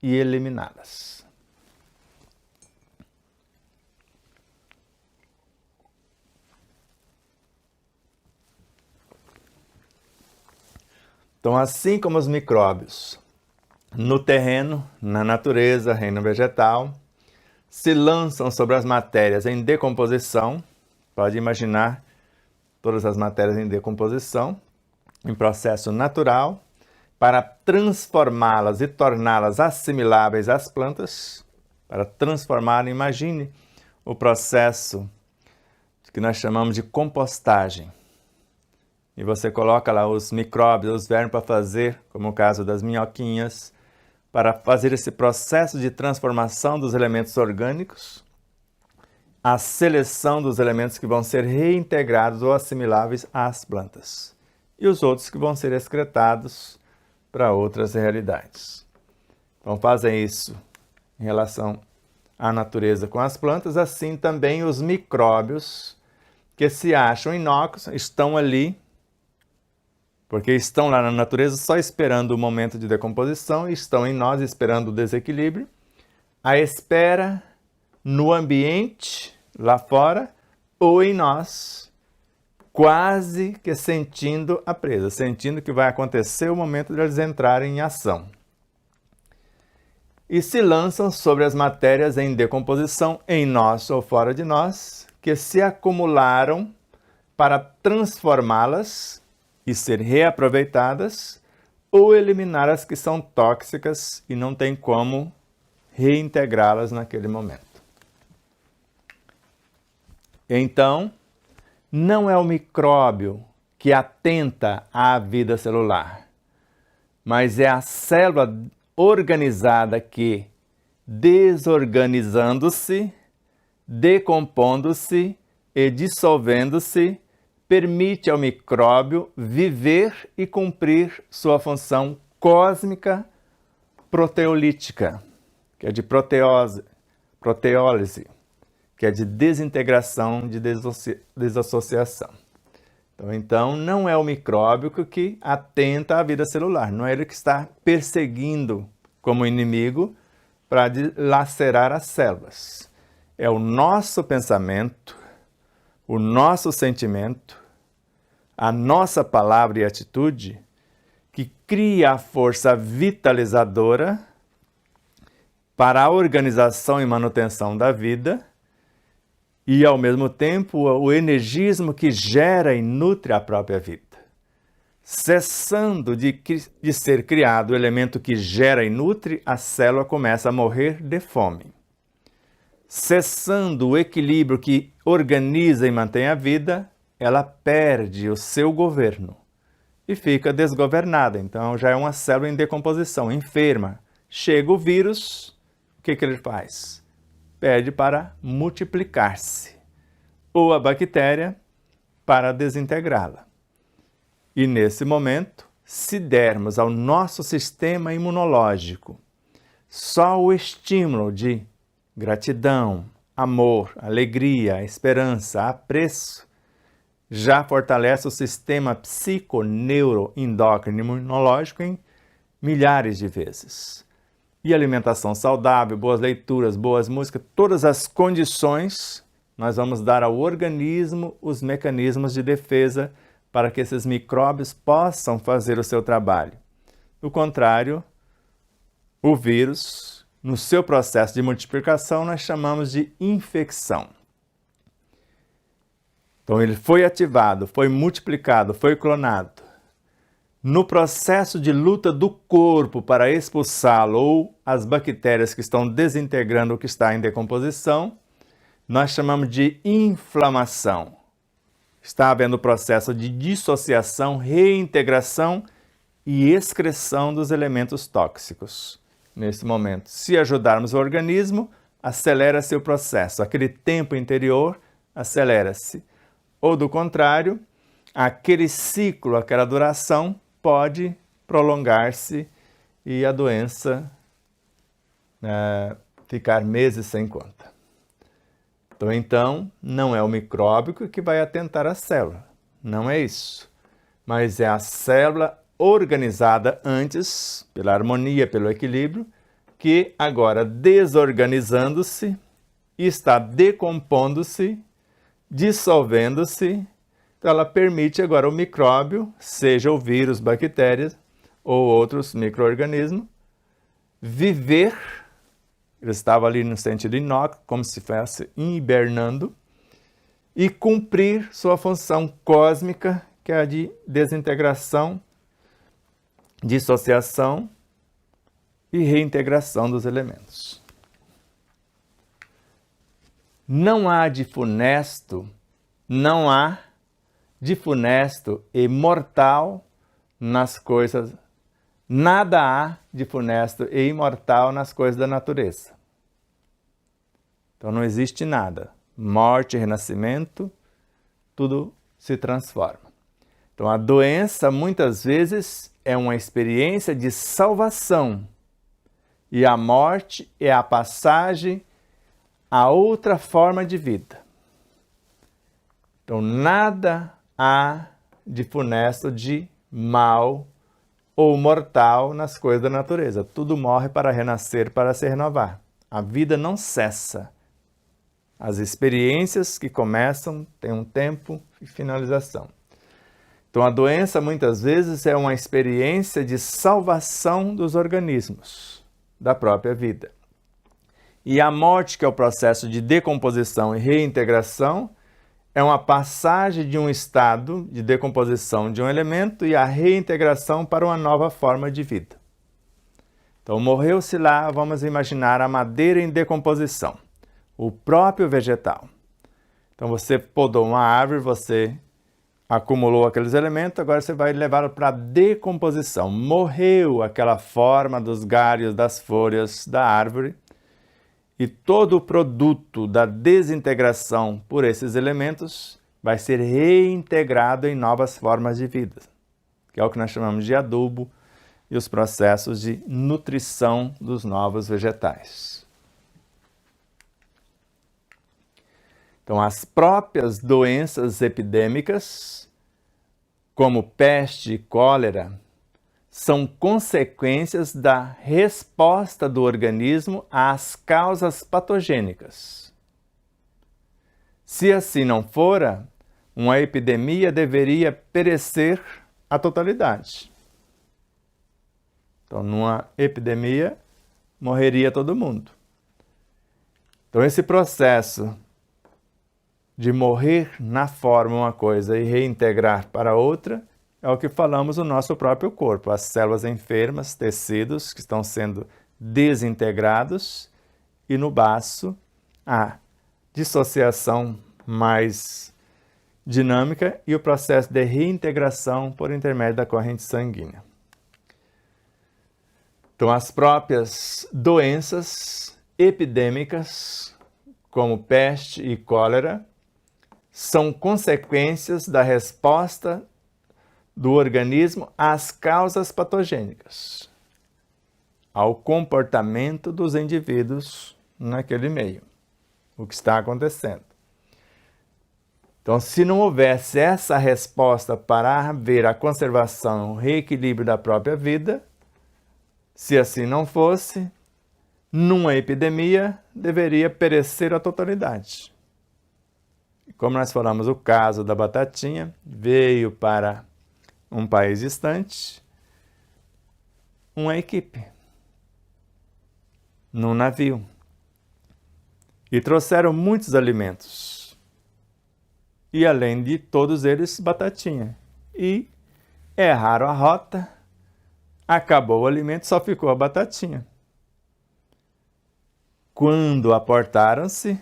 e eliminá-las. Então, assim como os micróbios no terreno, na natureza, reino vegetal, se lançam sobre as matérias em decomposição, pode imaginar todas as matérias em decomposição, em processo natural, para transformá-las e torná-las assimiláveis às plantas, para transformar, imagine o processo que nós chamamos de compostagem. E você coloca lá os micróbios, os vermes para fazer, como o caso das minhoquinhas, para fazer esse processo de transformação dos elementos orgânicos, a seleção dos elementos que vão ser reintegrados ou assimiláveis às plantas, e os outros que vão ser excretados para outras realidades. Então fazem isso em relação à natureza com as plantas, assim também os micróbios que se acham inócuos estão ali, porque estão lá na natureza só esperando o momento de decomposição e estão em nós esperando o desequilíbrio, à espera no ambiente, lá fora, ou em nós, quase que sentindo a presa, sentindo que vai acontecer o momento de eles entrarem em ação. E se lançam sobre as matérias em decomposição, em nós ou fora de nós, que se acumularam para transformá-las e ser reaproveitadas, ou eliminar as que são tóxicas e não tem como reintegrá-las naquele momento. Então, não é o micróbio que atenta à vida celular, mas é a célula organizada que, desorganizando-se, decompondo-se e dissolvendo-se, permite ao micróbio viver e cumprir sua função cósmica proteolítica, que é de proteólise, que é de desintegração, de desassociação. Então, não é o micróbio que atenta à vida celular, não é ele que está perseguindo como inimigo para dilacerar as células. É o nosso pensamento, o nosso sentimento, a nossa palavra e atitude que cria a força vitalizadora para a organização e manutenção da vida e, ao mesmo tempo, o energismo que gera e nutre a própria vida. Cessando de ser criado o elemento que gera e nutre, a célula começa a morrer de fome. Cessando o equilíbrio que organiza e mantém a vida, ela perde o seu governo e fica desgovernada. Então já é uma célula em decomposição, enferma. Chega o vírus, o que ele faz? Pede para multiplicar-se, ou a bactéria para desintegrá-la. E nesse momento, se dermos ao nosso sistema imunológico só o estímulo de gratidão, amor, alegria, esperança, apreço, já fortalece o sistema psico-neuro-endócrino imunológico em milhares de vezes. E alimentação saudável, boas leituras, boas músicas, todas as condições, nós vamos dar ao organismo os mecanismos de defesa para que esses micróbios possam fazer o seu trabalho. Do contrário, o vírus, no seu processo de multiplicação, nós chamamos de infecção. Então ele foi ativado, foi multiplicado, foi clonado. No processo de luta do corpo para expulsá-lo ou as bactérias que estão desintegrando o que está em decomposição, nós chamamos de inflamação. Está havendo o processo de dissociação, reintegração e excreção dos elementos tóxicos. Nesse momento, se ajudarmos o organismo, acelera-se o processo. Aquele tempo interior acelera-se. Ou do contrário, aquele ciclo, aquela duração pode prolongar-se e a doença ficar meses sem conta. Então, não é o micróbio que vai atentar a célula, não é isso. Mas é a célula organizada antes, pela harmonia, pelo equilíbrio, que agora desorganizando-se, está decompondo-se, dissolvendo-se, então ela permite agora o micróbio, seja o vírus, bactérias ou outros micro-organismos, viver. Ele estava ali no sentido inócuo, como se fosse hibernando, e cumprir sua função cósmica, que é a de desintegração, dissociação e reintegração dos elementos. Não há de funesto e mortal nas coisas. Nada há de funesto e imortal nas coisas da natureza. Então não existe nada. Morte, renascimento, tudo se transforma. Então a doença muitas vezes é uma experiência de salvação e a morte é a passagem a outra forma de vida. Então nada há de funesto, de mal ou mortal nas coisas da natureza. Tudo morre para renascer, para se renovar. A vida não cessa. As experiências que começam têm um tempo e finalização. Então a doença muitas vezes é uma experiência de salvação dos organismos, da própria vida. E a morte, que é o processo de decomposição e reintegração, é uma passagem de um estado de decomposição de um elemento e a reintegração para uma nova forma de vida. Então, morreu-se lá, vamos imaginar a madeira em decomposição, o próprio vegetal. Então, você podou uma árvore, você acumulou aqueles elementos, agora você vai levá-lo para a decomposição. Morreu aquela forma dos galhos, das folhas da árvore, e todo o produto da desintegração por esses elementos vai ser reintegrado em novas formas de vida, que é o que nós chamamos de adubo e os processos de nutrição dos novos vegetais. Então, as próprias doenças epidêmicas, como peste e cólera, são consequências da resposta do organismo às causas patogênicas. Se assim não fora, uma epidemia deveria perecer a totalidade. Então, numa epidemia, morreria todo mundo. Então, esse processo de morrer na forma uma coisa e reintegrar para outra, é o que falamos no nosso próprio corpo. As células enfermas, tecidos que estão sendo desintegrados e no baço a dissociação mais dinâmica e o processo de reintegração por intermédio da corrente sanguínea. Então as próprias doenças epidêmicas, como peste e cólera, são consequências da resposta do organismo às causas patogênicas, ao comportamento dos indivíduos naquele meio, o que está acontecendo. Então, se não houvesse essa resposta para haver a conservação, o reequilíbrio da própria vida, se assim não fosse, numa epidemia deveria perecer a totalidade. Como nós falamos, o caso da batatinha veio para um país distante, uma equipe. num navio e trouxeram muitos alimentos. E além de todos eles, batatinha. E erraram a rota, acabou o alimento, só ficou a batatinha. Quando aportaram-se,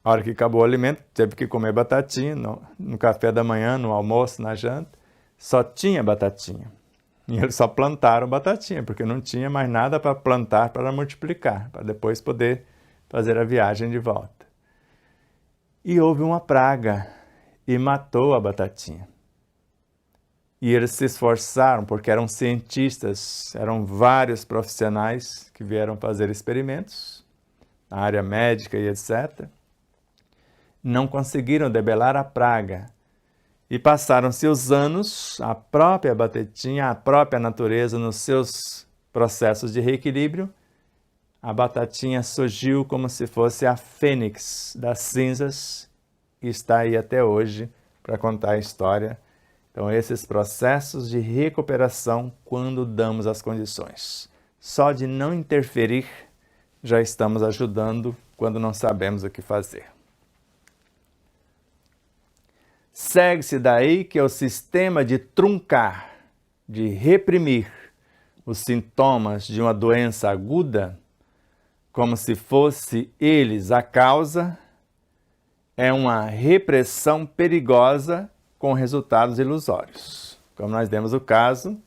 a hora que acabou o alimento, teve que comer batatinha no café da manhã, no almoço, na janta, só tinha batatinha. E eles só plantaram batatinha, porque não tinha mais nada para plantar, para multiplicar, para depois poder fazer a viagem de volta. E houve uma praga e matou a batatinha. E eles se esforçaram, porque eram cientistas, eram vários profissionais que vieram fazer experimentos na área médica e etc. Não conseguiram debelar a praga. E passaram-se os anos, a própria batatinha, a própria natureza, nos seus processos de reequilíbrio, a batatinha surgiu como se fosse a fênix das cinzas e está aí até hoje para contar a história. Então, esses processos de recuperação quando damos as condições. Só de não interferir, já estamos ajudando quando não sabemos o que fazer. Segue-se daí que o sistema de truncar, de reprimir os sintomas de uma doença aguda, como se fosse eles a causa, é uma repressão perigosa com resultados ilusórios. Como nós demos o caso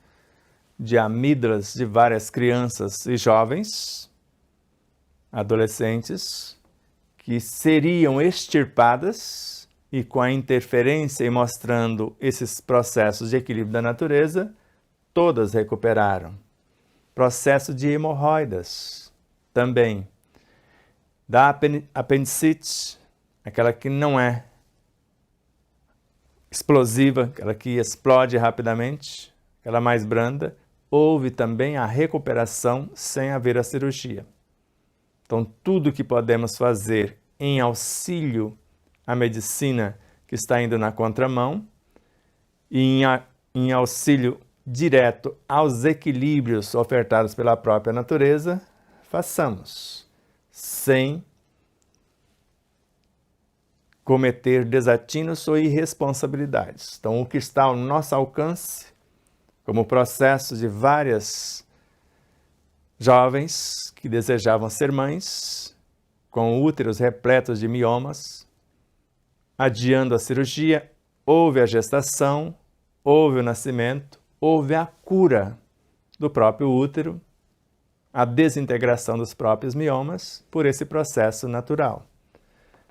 de amígdalas de várias crianças e jovens, adolescentes, que seriam extirpadas e com a interferência e mostrando esses processos de equilíbrio da natureza, todas recuperaram. Processo de hemorroidas também. Da apendicite, aquela que não é explosiva, aquela que explode rapidamente, aquela mais branda, houve também a recuperação sem haver a cirurgia. Então, tudo que podemos fazer em auxílio à medicina que está indo na contramão e em auxílio direto aos equilíbrios ofertados pela própria natureza, façamos, sem cometer desatinos ou irresponsabilidades. Então, o que está ao nosso alcance, como processo de várias jovens que desejavam ser mães, com úteros repletos de miomas, adiando a cirurgia, houve a gestação, houve o nascimento, houve a cura do próprio útero, a desintegração dos próprios miomas por esse processo natural.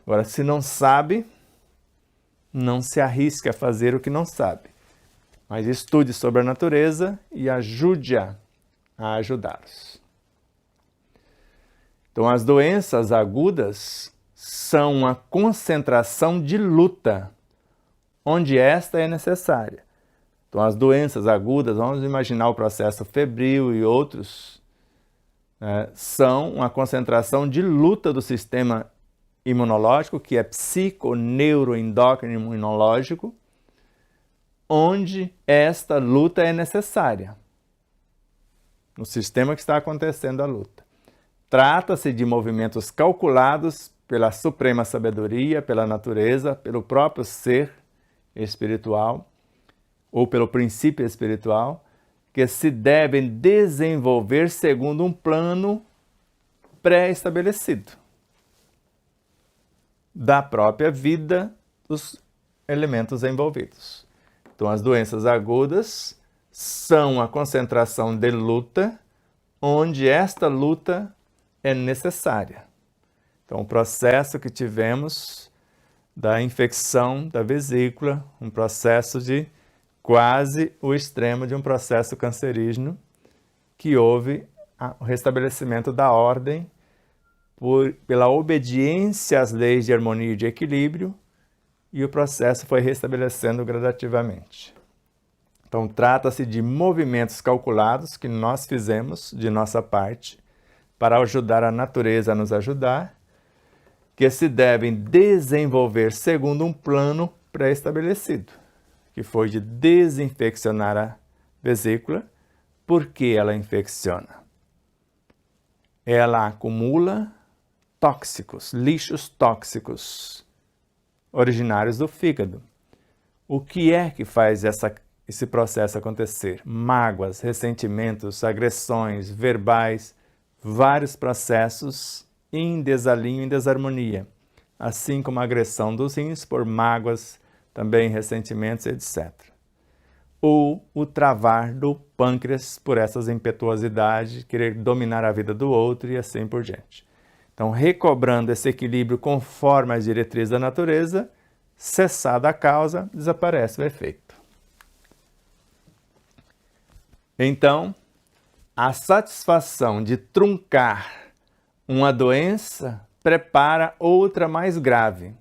Agora, se não sabe, não se arrisque a fazer o que não sabe, mas estude sobre a natureza e ajude-a a ajudá-los. Então, as doenças agudas são uma concentração de luta, onde esta é necessária. Então, as doenças agudas, vamos imaginar o processo febril e outros, são uma concentração de luta do sistema imunológico, que é psico-neuroendócrino imunológico, onde esta luta é necessária, no sistema que está acontecendo a luta. Trata-se de movimentos calculados pela suprema sabedoria, pela natureza, pelo próprio ser espiritual, ou pelo princípio espiritual, que se devem desenvolver segundo um plano pré-estabelecido da própria vida dos elementos envolvidos. Então, as doenças agudas são a concentração de luta, onde esta luta é necessária. Então, o processo que tivemos da infecção da vesícula, um processo de quase o extremo de um processo cancerígeno, que houve o restabelecimento da ordem pela obediência às leis de harmonia e de equilíbrio, e o processo foi restabelecendo gradativamente. Então, trata-se de movimentos calculados que nós fizemos de nossa parte para ajudar a natureza a nos ajudar, que se devem desenvolver segundo um plano pré-estabelecido, que foi de desinfeccionar a vesícula, Por que ela infecciona? Ela acumula tóxicos, lixos tóxicos, originários do fígado. O que é que faz esse processo acontecer? Mágoas, ressentimentos, agressões verbais, vários processos em desalinho, em desarmonia, assim como a agressão dos rins por mágoas, também ressentimentos, etc. Ou o travar do pâncreas por essas impetuosidades, querer dominar a vida do outro e assim por diante. Então, recobrando esse equilíbrio conforme as diretrizes da natureza, cessada a causa, desaparece o efeito. Então, a satisfação de truncar uma doença prepara outra mais grave,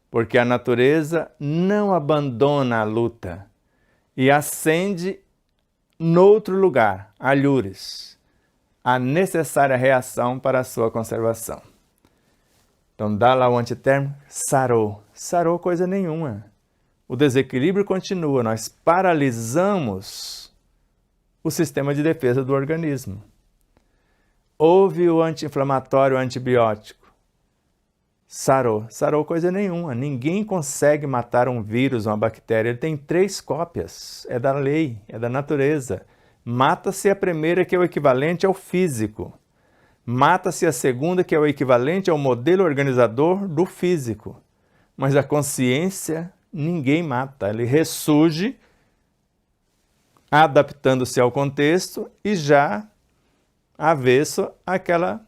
porque a natureza não abandona a luta e acende noutro lugar, alhures, a necessária reação para a sua conservação. Então dá lá o antitérmico, sarou. Sarou coisa nenhuma. O desequilíbrio continua, nós paralisamos o sistema de defesa do organismo. Houve o anti-inflamatório, o antibiótico. Sarou. Sarou coisa nenhuma. Ninguém consegue matar um vírus, uma bactéria. Ele tem 3 cópias. É da lei, é da natureza. Mata-se a primeira, que é o equivalente ao físico. Mata-se a segunda, que é o equivalente ao modelo organizador do físico. Mas a consciência, ninguém mata. Ele ressurge, adaptando-se ao contexto e já avesso àquela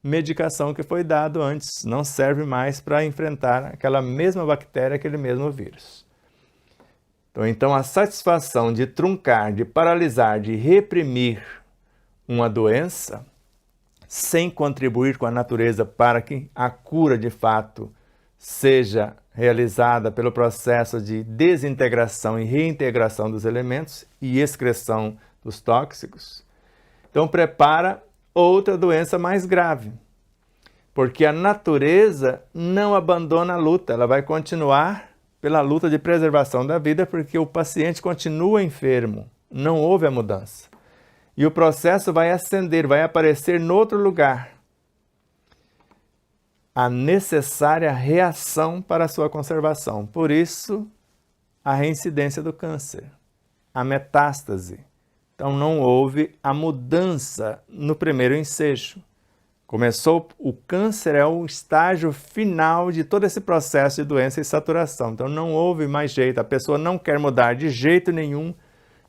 medicação que foi dada antes. Não serve mais para enfrentar aquela mesma bactéria, aquele mesmo vírus. Então, a satisfação de truncar, de paralisar, de reprimir uma doença, sem contribuir com a natureza para que a cura de fato seja realizada pelo processo de desintegração e reintegração dos elementos e excreção dos tóxicos, então prepara outra doença mais grave, porque a natureza não abandona a luta, ela vai continuar pela luta de preservação da vida, porque o paciente continua enfermo, não houve a mudança. E o processo vai ascender, vai aparecer em outro lugar. A necessária reação para a sua conservação. Por isso, a reincidência do câncer, a metástase. Então, não houve a mudança no primeiro ensejo. Começou, o câncer é o estágio final de todo esse processo de doença e saturação. Então, não houve mais jeito. A pessoa não quer mudar de jeito nenhum,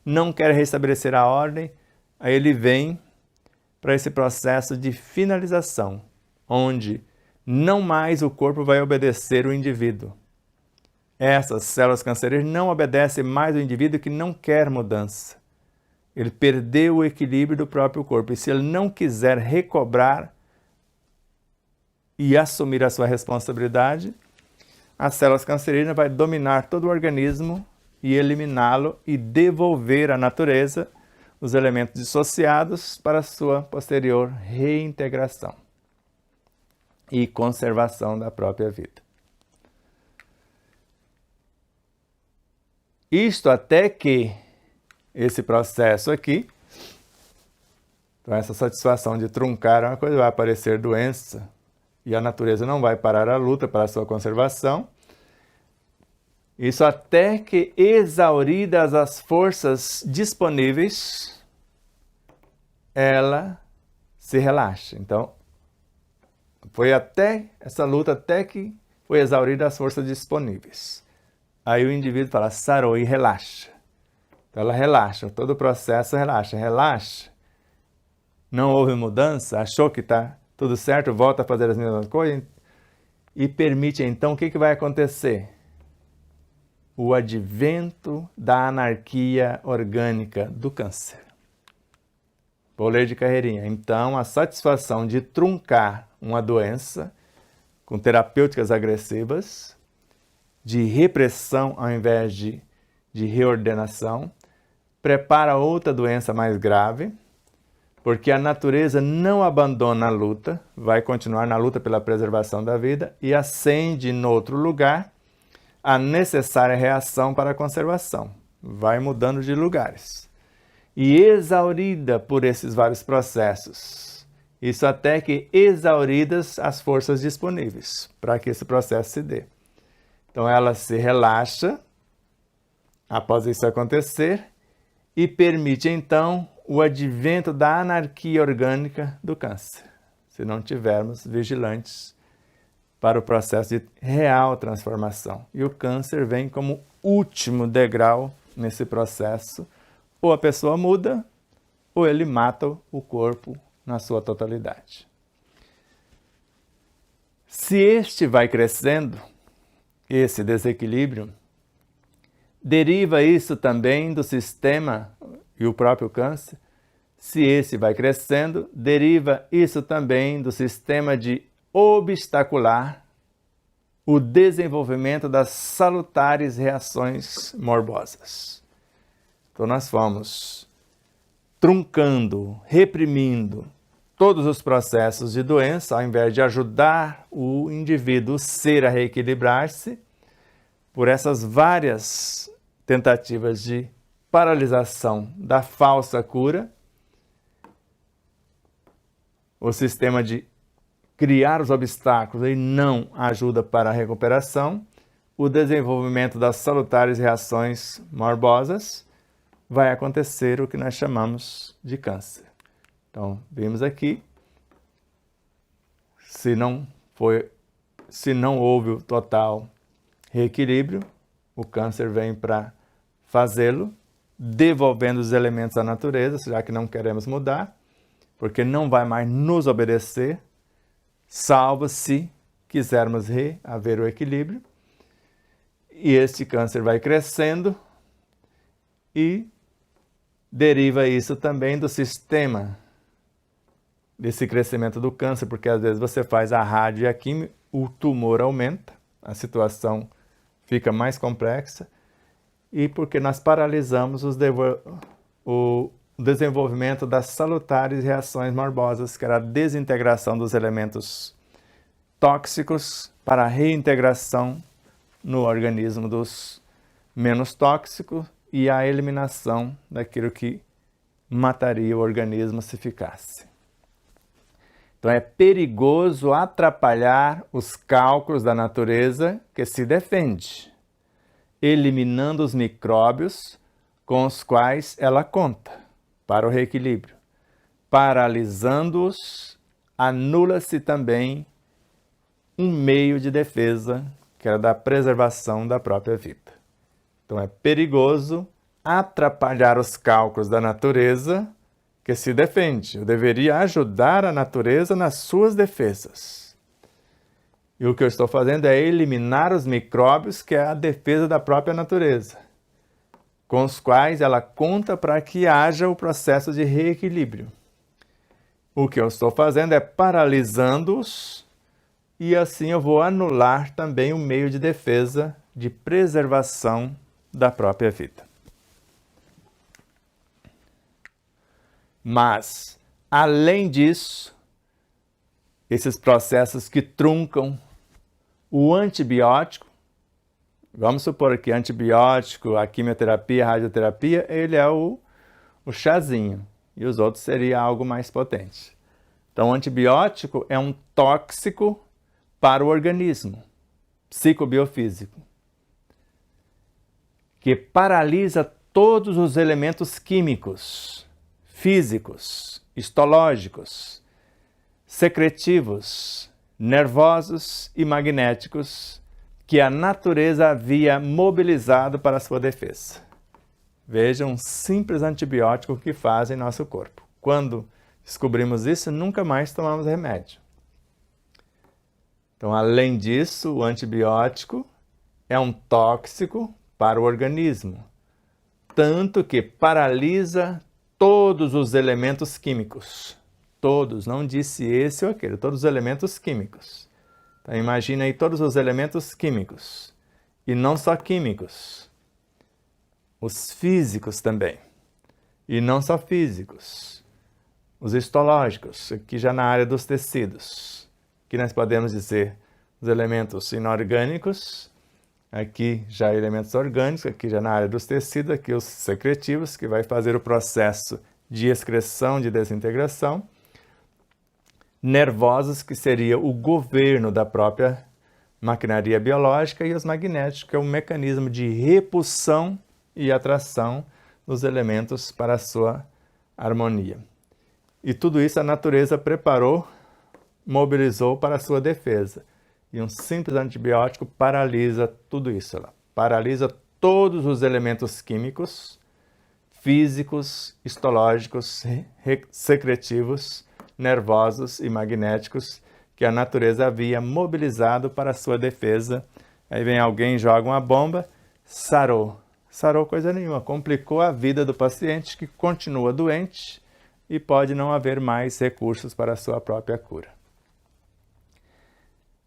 não quer restabelecer a ordem. Aí ele vem para esse processo de finalização, onde não mais o corpo vai obedecer o indivíduo. Essas células cancerígenas não obedecem mais o indivíduo que não quer mudança. Ele perdeu o equilíbrio do próprio corpo. E se ele não quiser recobrar e assumir a sua responsabilidade, as células cancerígenas vão dominar todo o organismo e eliminá-lo e devolver à natureza os elementos dissociados para a sua posterior reintegração e conservação da própria vida. Isto até que esse processo aqui, então essa satisfação de truncar é uma coisa, vai aparecer doença e a natureza não vai parar a luta para a sua conservação. Isso até que, exauridas as forças disponíveis, ela se relaxa. Então, foi até essa luta, até que foi exaurida as forças disponíveis. Aí o indivíduo fala, sarou, e relaxa. Então ela relaxa, todo o processo relaxa. Relaxa, não houve mudança, achou que está tudo certo, volta a fazer as mesmas coisas, e permite então, o que vai acontecer? O advento da anarquia orgânica do câncer. Vou ler de carreirinha. Então, a satisfação de truncar uma doença com terapêuticas agressivas, de repressão ao invés de reordenação, prepara outra doença mais grave, porque a natureza não abandona a luta, vai continuar na luta pela preservação da vida e acende em outro lugar a necessária reação para a conservação. Vai mudando de lugares. e exaurida por esses vários processos. Isso até que exauridas as forças disponíveis para que esse processo se dê. Então ela se relaxa após isso acontecer e permite então o advento da anarquia orgânica do câncer, se não tivermos vigilantes para o processo de real transformação. E o câncer vem como último degrau nesse processo. Ou a pessoa muda, ou ele mata o corpo na sua totalidade. Se este vai crescendo, esse desequilíbrio, deriva isso também do sistema, e o próprio câncer, se esse vai crescendo, deriva isso também do sistema de obstacular o desenvolvimento das salutares reações morbosas. Então nós fomos truncando, reprimindo todos os processos de doença, ao invés de ajudar o indivíduo, o ser, a reequilibrar-se, por essas várias tentativas de paralisação da falsa cura, o sistema de criar os obstáculos e não ajuda para a recuperação, o desenvolvimento das salutares reações morbosas, vai acontecer o que nós chamamos de câncer. Então, vimos aqui, se não houve o total reequilíbrio, o câncer vem para fazê-lo, devolvendo os elementos à natureza, já que não queremos mudar, porque não vai mais nos obedecer, salvo se quisermos reaver o equilíbrio. E este câncer vai crescendo e deriva isso também do sistema desse crescimento do câncer, porque às vezes você faz a rádio e a quimio, o tumor aumenta, a situação fica mais complexa, e porque nós paralisamos o desenvolvimento das salutares reações morbosas, que era a desintegração dos elementos tóxicos para a reintegração no organismo dos menos tóxicos e a eliminação daquilo que mataria o organismo se ficasse. Então é perigoso atrapalhar os cálculos da natureza que se defende, eliminando os micróbios com os quais ela conta para o reequilíbrio. Paralisando-os, anula-se também um meio de defesa, que era da preservação da própria vida. Então é perigoso atrapalhar os cálculos da natureza que se defende. Eu deveria ajudar a natureza nas suas defesas. E o que eu estou fazendo é eliminar os micróbios, que é a defesa da própria natureza, com os quais ela conta para que haja o processo de reequilíbrio. O que eu estou fazendo é paralisando-os, e assim eu vou anular também o meio de defesa, de preservação da própria vida. Mas, além disso, esses processos que truncam o antibiótico, vamos supor que antibiótico, a quimioterapia, a radioterapia, ele é o chazinho, e os outros seria algo mais potente. Então, o antibiótico é um tóxico para o organismo psicobiofísico, que paralisa todos os elementos químicos, físicos, histológicos, secretivos, nervosos e magnéticos que a natureza havia mobilizado para a sua defesa. Veja um simples antibiótico que faz em nosso corpo. Quando descobrimos isso, nunca mais tomamos remédio. Então, além disso, o antibiótico é um tóxico para o organismo, tanto que paralisa todos os elementos químicos. Todos, não disse esse ou aquele, todos os elementos químicos. Então, imagina aí todos os elementos químicos. E não só químicos, os físicos também. E não só físicos, os histológicos, aqui já na área dos tecidos, que nós podemos dizer os elementos inorgânicos, aqui já elementos orgânicos, aqui já na área dos tecidos, aqui os secretivos, que vai fazer o processo de excreção, de desintegração. Nervosos, que seria o governo da própria maquinaria biológica, e os magnéticos, que é o mecanismo de repulsão e atração dos elementos para a sua harmonia. E tudo isso a natureza preparou, mobilizou para a sua defesa. E um simples antibiótico paralisa tudo isso. Ela paralisa todos os elementos químicos, físicos, histológicos, secretivos, nervosos e magnéticos que a natureza havia mobilizado para a sua defesa. Aí vem alguém, joga uma bomba, sarou. Sarou coisa nenhuma, complicou a vida do paciente, que continua doente e pode não haver mais recursos para a sua própria cura.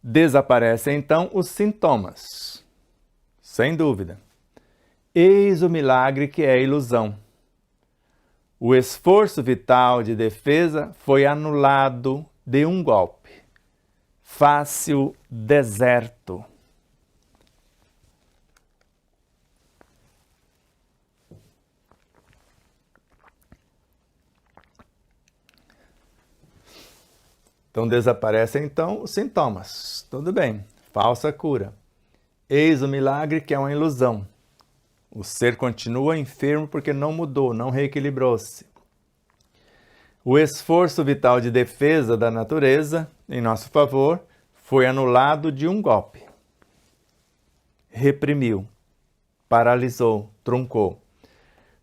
Desaparecem então os sintomas, sem dúvida. Eis o milagre que é a ilusão. O esforço vital de defesa foi anulado de um golpe. Fácil deserto. Então desaparecem então os sintomas. Tudo bem, falsa cura. Eis o milagre que é uma ilusão. O ser continua enfermo porque não mudou, não reequilibrou-se. O esforço vital de defesa da natureza, em nosso favor, foi anulado de um golpe. Reprimiu, paralisou, truncou.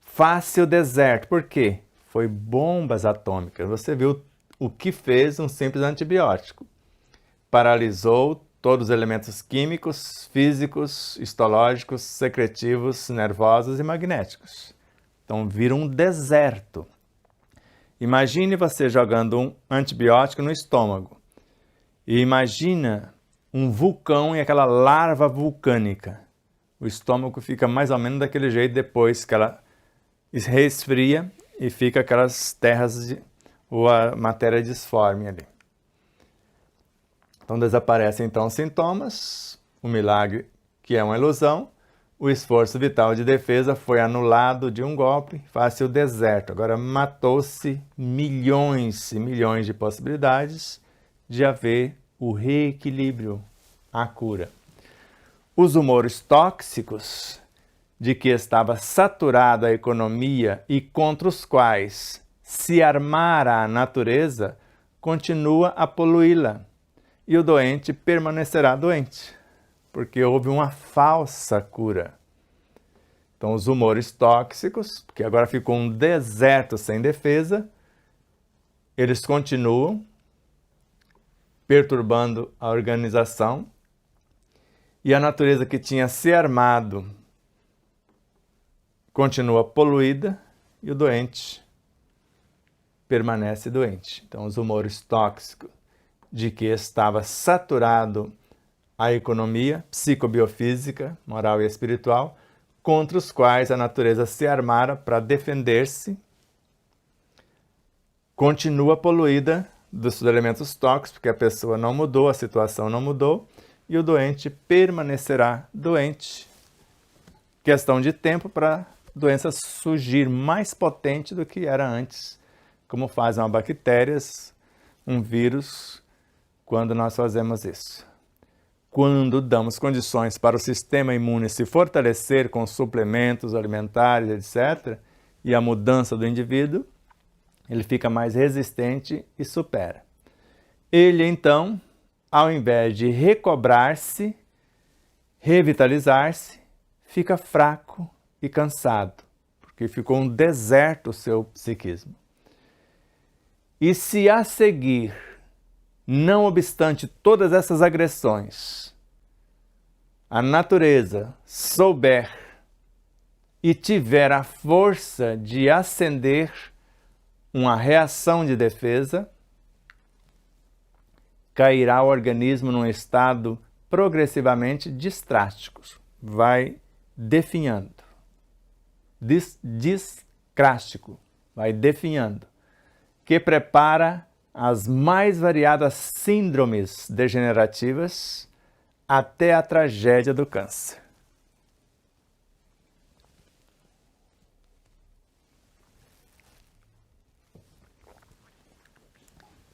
Fácil deserto. Por quê? Foi bombas atômicas. Você viu o que fez um simples antibiótico. Paralisou todos os elementos químicos, físicos, histológicos, secretivos, nervosos e magnéticos. Então vira um deserto. Imagine você jogando um antibiótico no estômago. E imagina um vulcão e aquela larva vulcânica. O estômago fica mais ou menos daquele jeito depois que ela resfria e fica aquelas terras ou a matéria disforme ali. Então desaparecem então os sintomas, o milagre que é uma ilusão, o esforço vital de defesa foi anulado de um golpe, fácil deserto. Agora matou-se milhões e milhões de possibilidades de haver o reequilíbrio, a cura. Os humores tóxicos de que estava saturada a economia e contra os quais se armara a natureza, continua a poluí-la, e o doente permanecerá doente, porque houve uma falsa cura. Então, os humores tóxicos, que agora ficou um deserto sem defesa, eles continuam perturbando a organização, e a natureza que tinha se armado continua poluída, e o doente permanece doente. Então, os humores tóxicos de que estava saturado a economia psicobiofísica, moral e espiritual, contra os quais a natureza se armara para defender-se, continua poluída dos elementos tóxicos, porque a pessoa não mudou, a situação não mudou, e o doente permanecerá doente. Questão de tempo para a doença surgir mais potente do que era antes, como fazem as bactérias, um vírus, quando nós fazemos isso. Quando damos condições para o sistema imune se fortalecer com suplementos alimentares, etc., e a mudança do indivíduo, ele fica mais resistente e supera. Ele, então, ao invés de recobrar-se, revitalizar-se, fica fraco e cansado, porque ficou um deserto o seu psiquismo. E se a seguir, não obstante todas essas agressões, a natureza souber e tiver a força de acender uma reação de defesa, cairá o organismo num estado progressivamente distrástico, vai definhando, discrástico, vai definhando, que prepara as mais variadas síndromes degenerativas até a tragédia do câncer.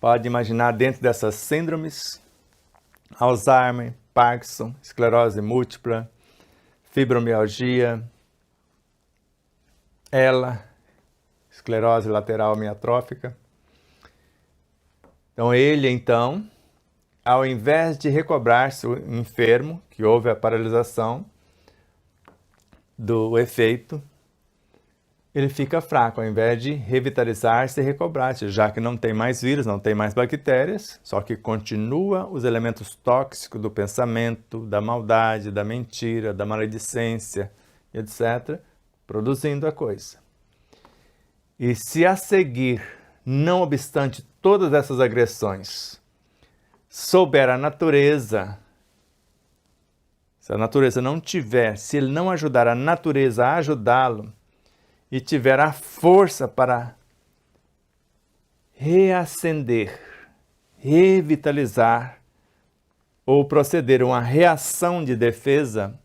pode imaginar dentro dessas síndromes: Alzheimer, Parkinson, esclerose múltipla, fibromialgia, ELA, esclerose lateral amiotrófica. Então ele, ao invés de recobrar-se o enfermo, que houve a paralisação do efeito, ele fica fraco, ao invés de revitalizar-se e recobrar-se, já que não tem mais vírus, não tem mais bactérias, só que continua os elementos tóxicos do pensamento, da maldade, da mentira, da maledicência, etc., produzindo a coisa. E se a seguir, não obstante todas essas agressões, souber a natureza, se a natureza não tiver, se ele não ajudar a natureza a ajudá-lo, e tiver a força para reacender, revitalizar ou proceder a uma reação de defesa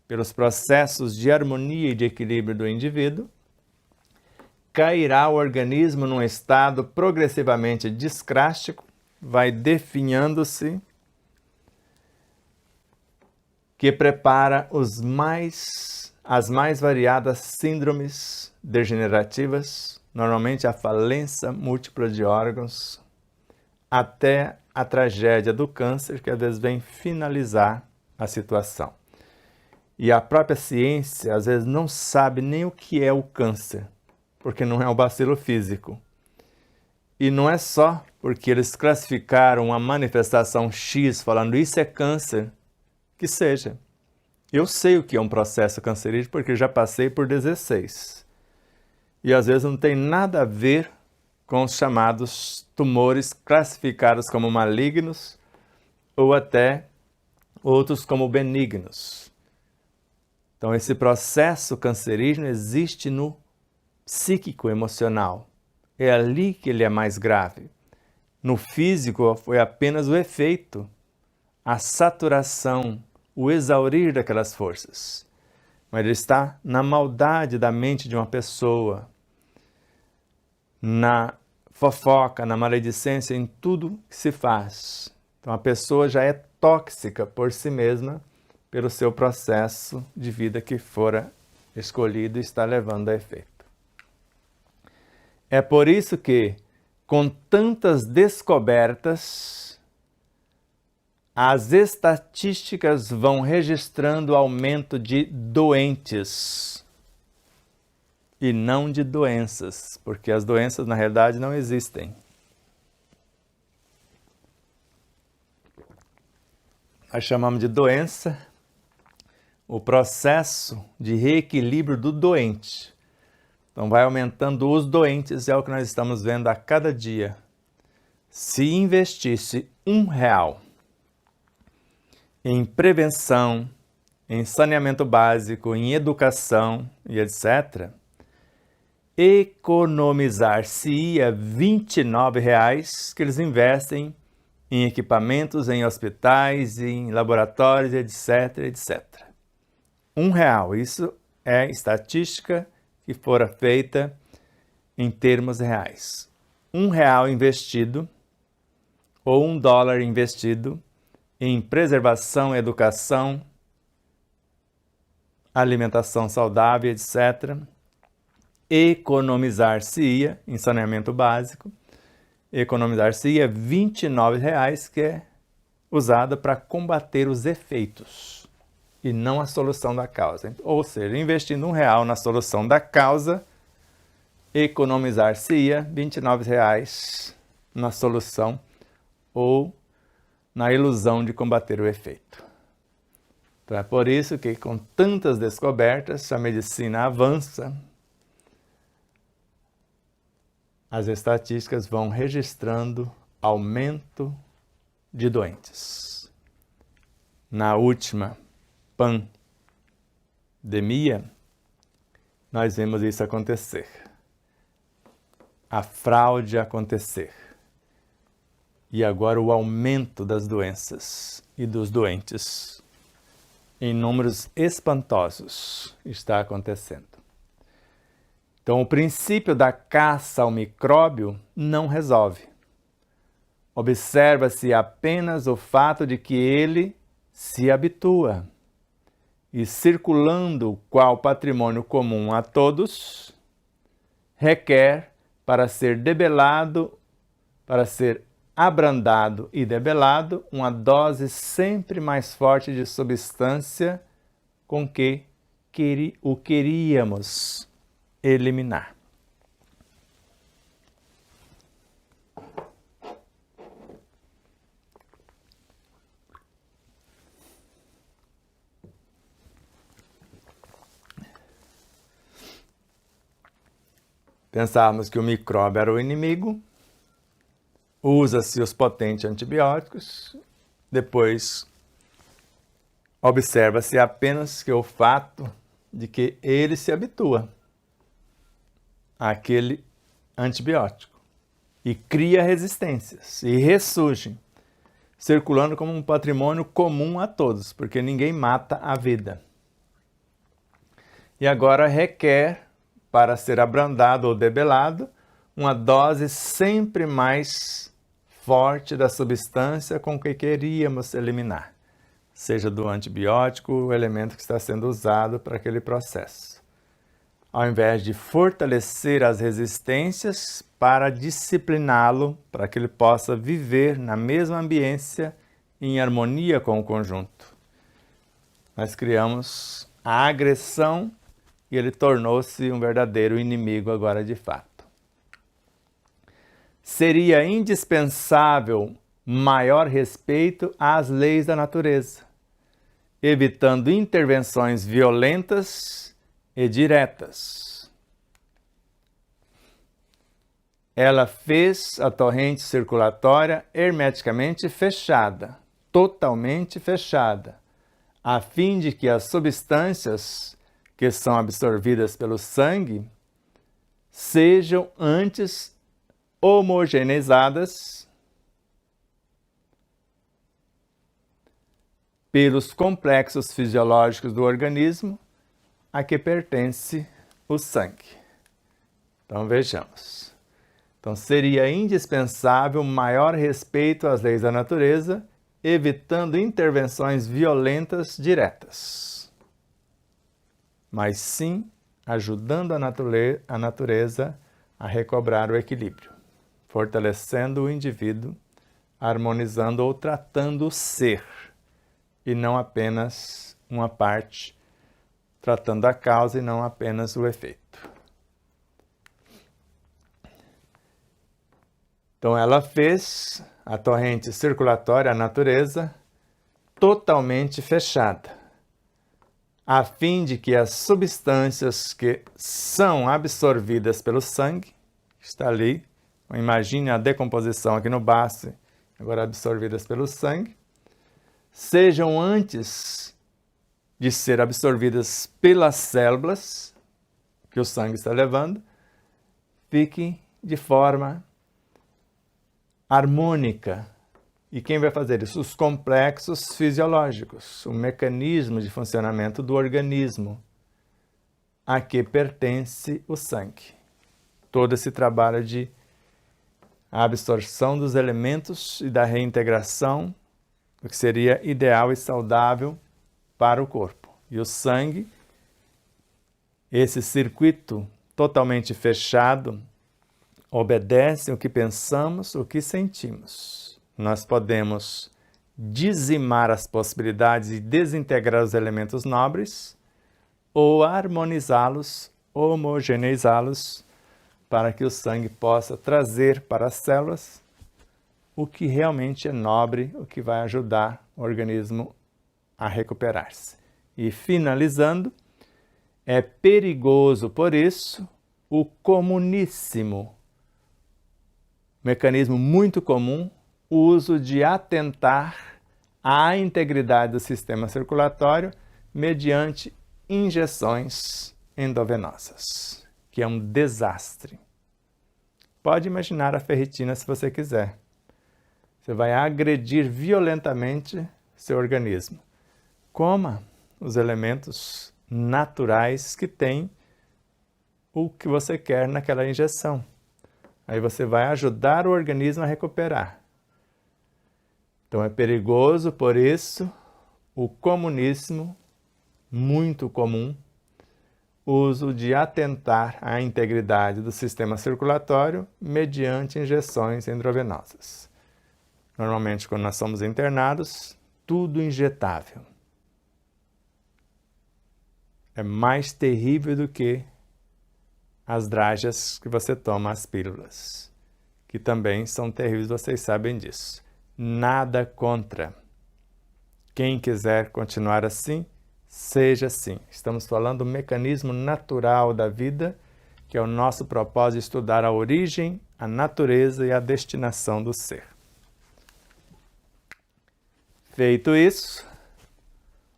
pelos processos de harmonia e de equilíbrio do indivíduo, cairá o organismo num estado progressivamente discrástico, vai definhando-se, que prepara as mais variadas síndromes degenerativas, normalmente a falência múltipla de órgãos, até a tragédia do câncer, que às vezes vem finalizar a situação. E a própria ciência às vezes não sabe nem o que é o câncer, porque não é o bacilo físico. E não é só porque eles classificaram uma manifestação X falando isso é câncer, que seja. Eu sei o que é um processo cancerígeno porque já passei por 16. E às vezes não tem nada a ver com os chamados tumores classificados como malignos ou até outros como benignos. Então esse processo cancerígeno existe no psíquico emocional. É ali que ele é mais grave. No físico foi apenas o efeito, a saturação, o exaurir daquelas forças. Mas ele está na maldade da mente de uma pessoa, na fofoca, na maledicência, em tudo que se faz. Então a pessoa já é tóxica por si mesma, pelo seu processo de vida que fora escolhido e está levando a efeito. É por isso que, com tantas descobertas, as estatísticas vão registrando aumento de doentes e não de doenças, porque as doenças na realidade não existem. Nós chamamos de doença o processo de reequilíbrio do doente. Então vai aumentando os doentes, é o que nós estamos vendo a cada dia. Se investisse R$1 em prevenção, em saneamento básico, em educação e etc., economizar-se-ia R$29 que eles investem em equipamentos, em hospitais, em laboratórios, etc, etc. R$1, isso é estatística que fora feita em termos reais. R$1 investido ou $1 investido em preservação, educação, alimentação saudável, etc., economizar-se-ia em saneamento básico, economizar-se-ia R$29, que é usada para combater os efeitos e não a solução da causa. Ou seja, investindo R$1 na solução da causa, economizar-se-ia R$29 na solução ou na ilusão de combater o efeito. Então é por isso que, com tantas descobertas, a medicina avança, as estatísticas vão registrando aumento de doentes. Na última pandemia, nós vimos isso acontecer. A fraude acontecer. E agora o aumento das doenças e dos doentes em números espantosos está acontecendo. Então, o princípio da caça ao micróbio não resolve. Observa-se apenas o fato de que ele se habitua e, circulando qual patrimônio comum a todos, requer, para ser debelado, para ser abrandado e debelado, uma dose sempre mais forte de substância com que o queríamos eliminar. Pensávamos que o micróbio era o inimigo, usa-se os potentes antibióticos, depois observa-se apenas que o fato de que ele se habitua àquele antibiótico e cria resistências e ressurge, circulando como um patrimônio comum a todos, porque ninguém mata a vida. E agora requer, para ser abrandado ou debelado, uma dose sempre mais forte da substância com que queríamos eliminar, seja do antibiótico, o elemento que está sendo usado para aquele processo. Ao invés de fortalecer as resistências para discipliná-lo, para que ele possa viver na mesma ambiência em harmonia com o conjunto, nós criamos a agressão e ele tornou-se um verdadeiro inimigo agora de fato. Seria indispensável maior respeito às leis da natureza, evitando intervenções violentas e diretas. Ela fez a torrente circulatória hermeticamente fechada, totalmente fechada, a fim de que as substâncias que são absorvidas pelo sangue sejam antes homogeneizadas pelos complexos fisiológicos do organismo a que pertence o sangue. Então vejamos. Então seria indispensável maior respeito às leis da natureza, evitando intervenções violentas diretas, mas sim ajudando a natureza a recobrar o equilíbrio, fortalecendo o indivíduo, harmonizando ou tratando o ser, e não apenas uma parte, tratando a causa e não apenas o efeito. Então ela fez a torrente circulatória, a natureza, totalmente fechada, a fim de que as substâncias que são absorvidas pelo sangue, está ali, imagine a decomposição aqui no baço, agora absorvidas pelo sangue, sejam antes de ser absorvidas pelas células que o sangue está levando, fiquem de forma harmônica. E quem vai fazer isso? Os complexos fisiológicos, o mecanismo de funcionamento do organismo a que pertence o sangue. Todo esse trabalho de absorção dos elementos e da reintegração, o que seria ideal e saudável para o corpo. E o sangue, esse circuito totalmente fechado, obedece o que pensamos, o que sentimos. Nós podemos dizimar as possibilidades e desintegrar os elementos nobres ou harmonizá-los, homogeneizá-los, para que o sangue possa trazer para as células o que realmente é nobre, o que vai ajudar o organismo a recuperar-se. E finalizando, é perigoso, por isso, o comuníssimo mecanismo muito comum, o uso de atentar à integridade do sistema circulatório mediante injeções endovenosas, que é um desastre. Pode imaginar a ferritina se você quiser. Você vai agredir violentamente seu organismo. Coma os elementos naturais que tem o que você quer naquela injeção. Aí você vai ajudar o organismo a recuperar. Então é perigoso, por isso, o comunismo, muito comum, uso de atentar à integridade do sistema circulatório mediante injeções endrovenosas. Normalmente, quando nós somos internados, tudo injetável. É mais terrível do que as drágeas que você toma, as pílulas, que também são terríveis, vocês sabem disso. Nada contra. Quem quiser continuar assim, seja assim. Estamos falando do mecanismo natural da vida, que é o nosso propósito, estudar a origem, a natureza e a destinação do ser. Feito isso,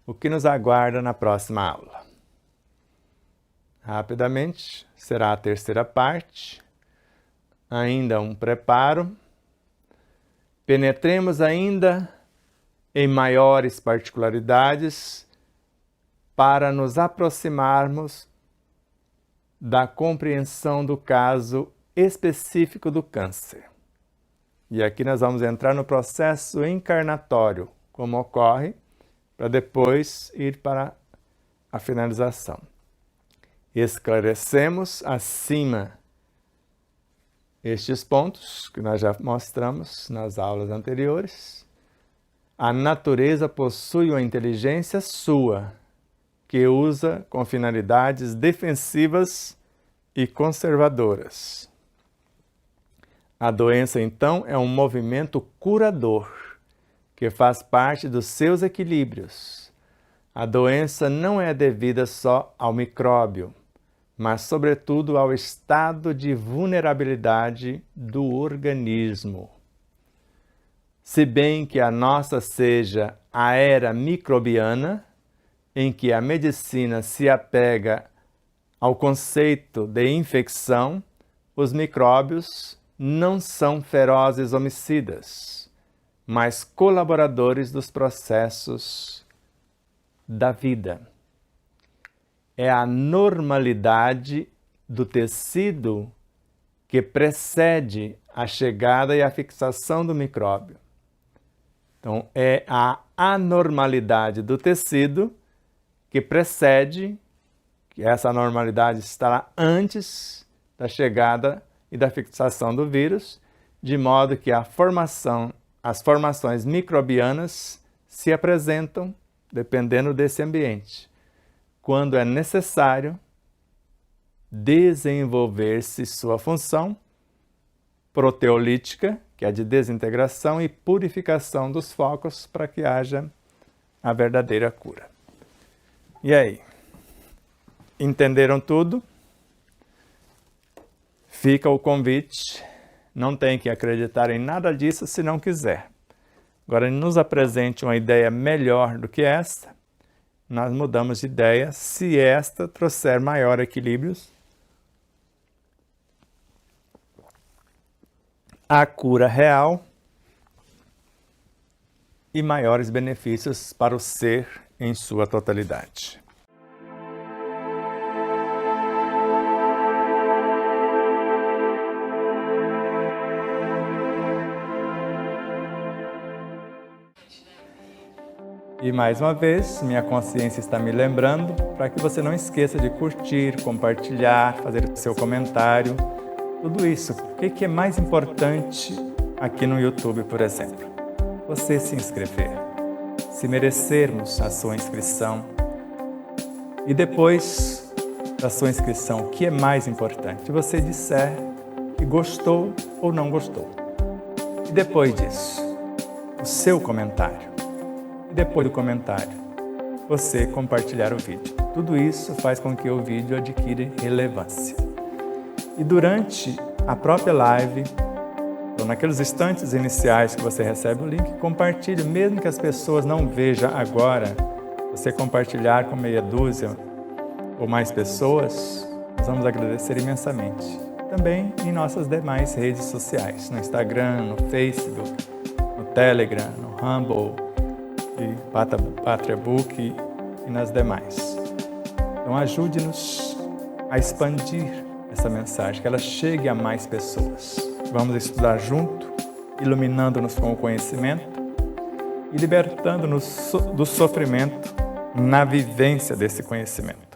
o que nos aguarda na próxima aula? Rapidamente, será a terceira parte, ainda um preparo. Penetremos ainda em maiores particularidades para nos aproximarmos da compreensão do caso específico do câncer. E aqui nós vamos entrar no processo encarnatório, como ocorre, para depois ir para a finalização. Esclarecemos acima estes pontos que nós já mostramos nas aulas anteriores. A natureza possui uma inteligência sua, que usa com finalidades defensivas e conservadoras. A doença, então, é um movimento curador, que faz parte dos seus equilíbrios. A doença não é devida só ao micróbio, mas, sobretudo, ao estado de vulnerabilidade do organismo. Se bem que a nossa seja a era microbiana, em que a medicina se apega ao conceito de infecção, os micróbios não são ferozes homicidas, mas colaboradores dos processos da vida. É a normalidade do tecido que precede a chegada e a fixação do micróbio. Então, é a anormalidade do tecido que precede, que essa anormalidade estará antes da chegada e da fixação do vírus, de modo que as formações microbianas se apresentam dependendo desse ambiente, quando é necessário desenvolver-se sua função proteolítica, que é de desintegração e purificação dos focos para que haja a verdadeira cura. E aí? Entenderam tudo? Fica o convite. Não tem que acreditar em nada disso se não quiser. Agora, nos apresente uma ideia melhor do que esta. Nós mudamos de ideia se esta trouxer maior equilíbrios, a cura real e maiores benefícios para o ser em sua totalidade. E mais uma vez, minha consciência está me lembrando para que você não esqueça de curtir, compartilhar, fazer o seu comentário, tudo isso. O que é mais importante aqui no YouTube, por exemplo? Você se inscrever, se merecermos a sua inscrição. E depois da sua inscrição, o que é mais importante? Você disser que gostou ou não gostou. E depois disso, o seu comentário. E depois do comentário, você compartilhar o vídeo. Tudo isso faz com que o vídeo adquira relevância. E durante a própria live, ou naqueles instantes iniciais que você recebe o link, compartilhe, mesmo que as pessoas não vejam agora, você compartilhar com meia dúzia ou mais pessoas, nós vamos agradecer imensamente. Também em nossas demais redes sociais, no Instagram, no Facebook, no Telegram, no Rumble, e PatriaBook e nas demais. Então ajude-nos a expandir essa mensagem, que ela chegue a mais pessoas. Vamos estudar junto, iluminando-nos com o conhecimento e libertando-nos do sofrimento na vivência desse conhecimento.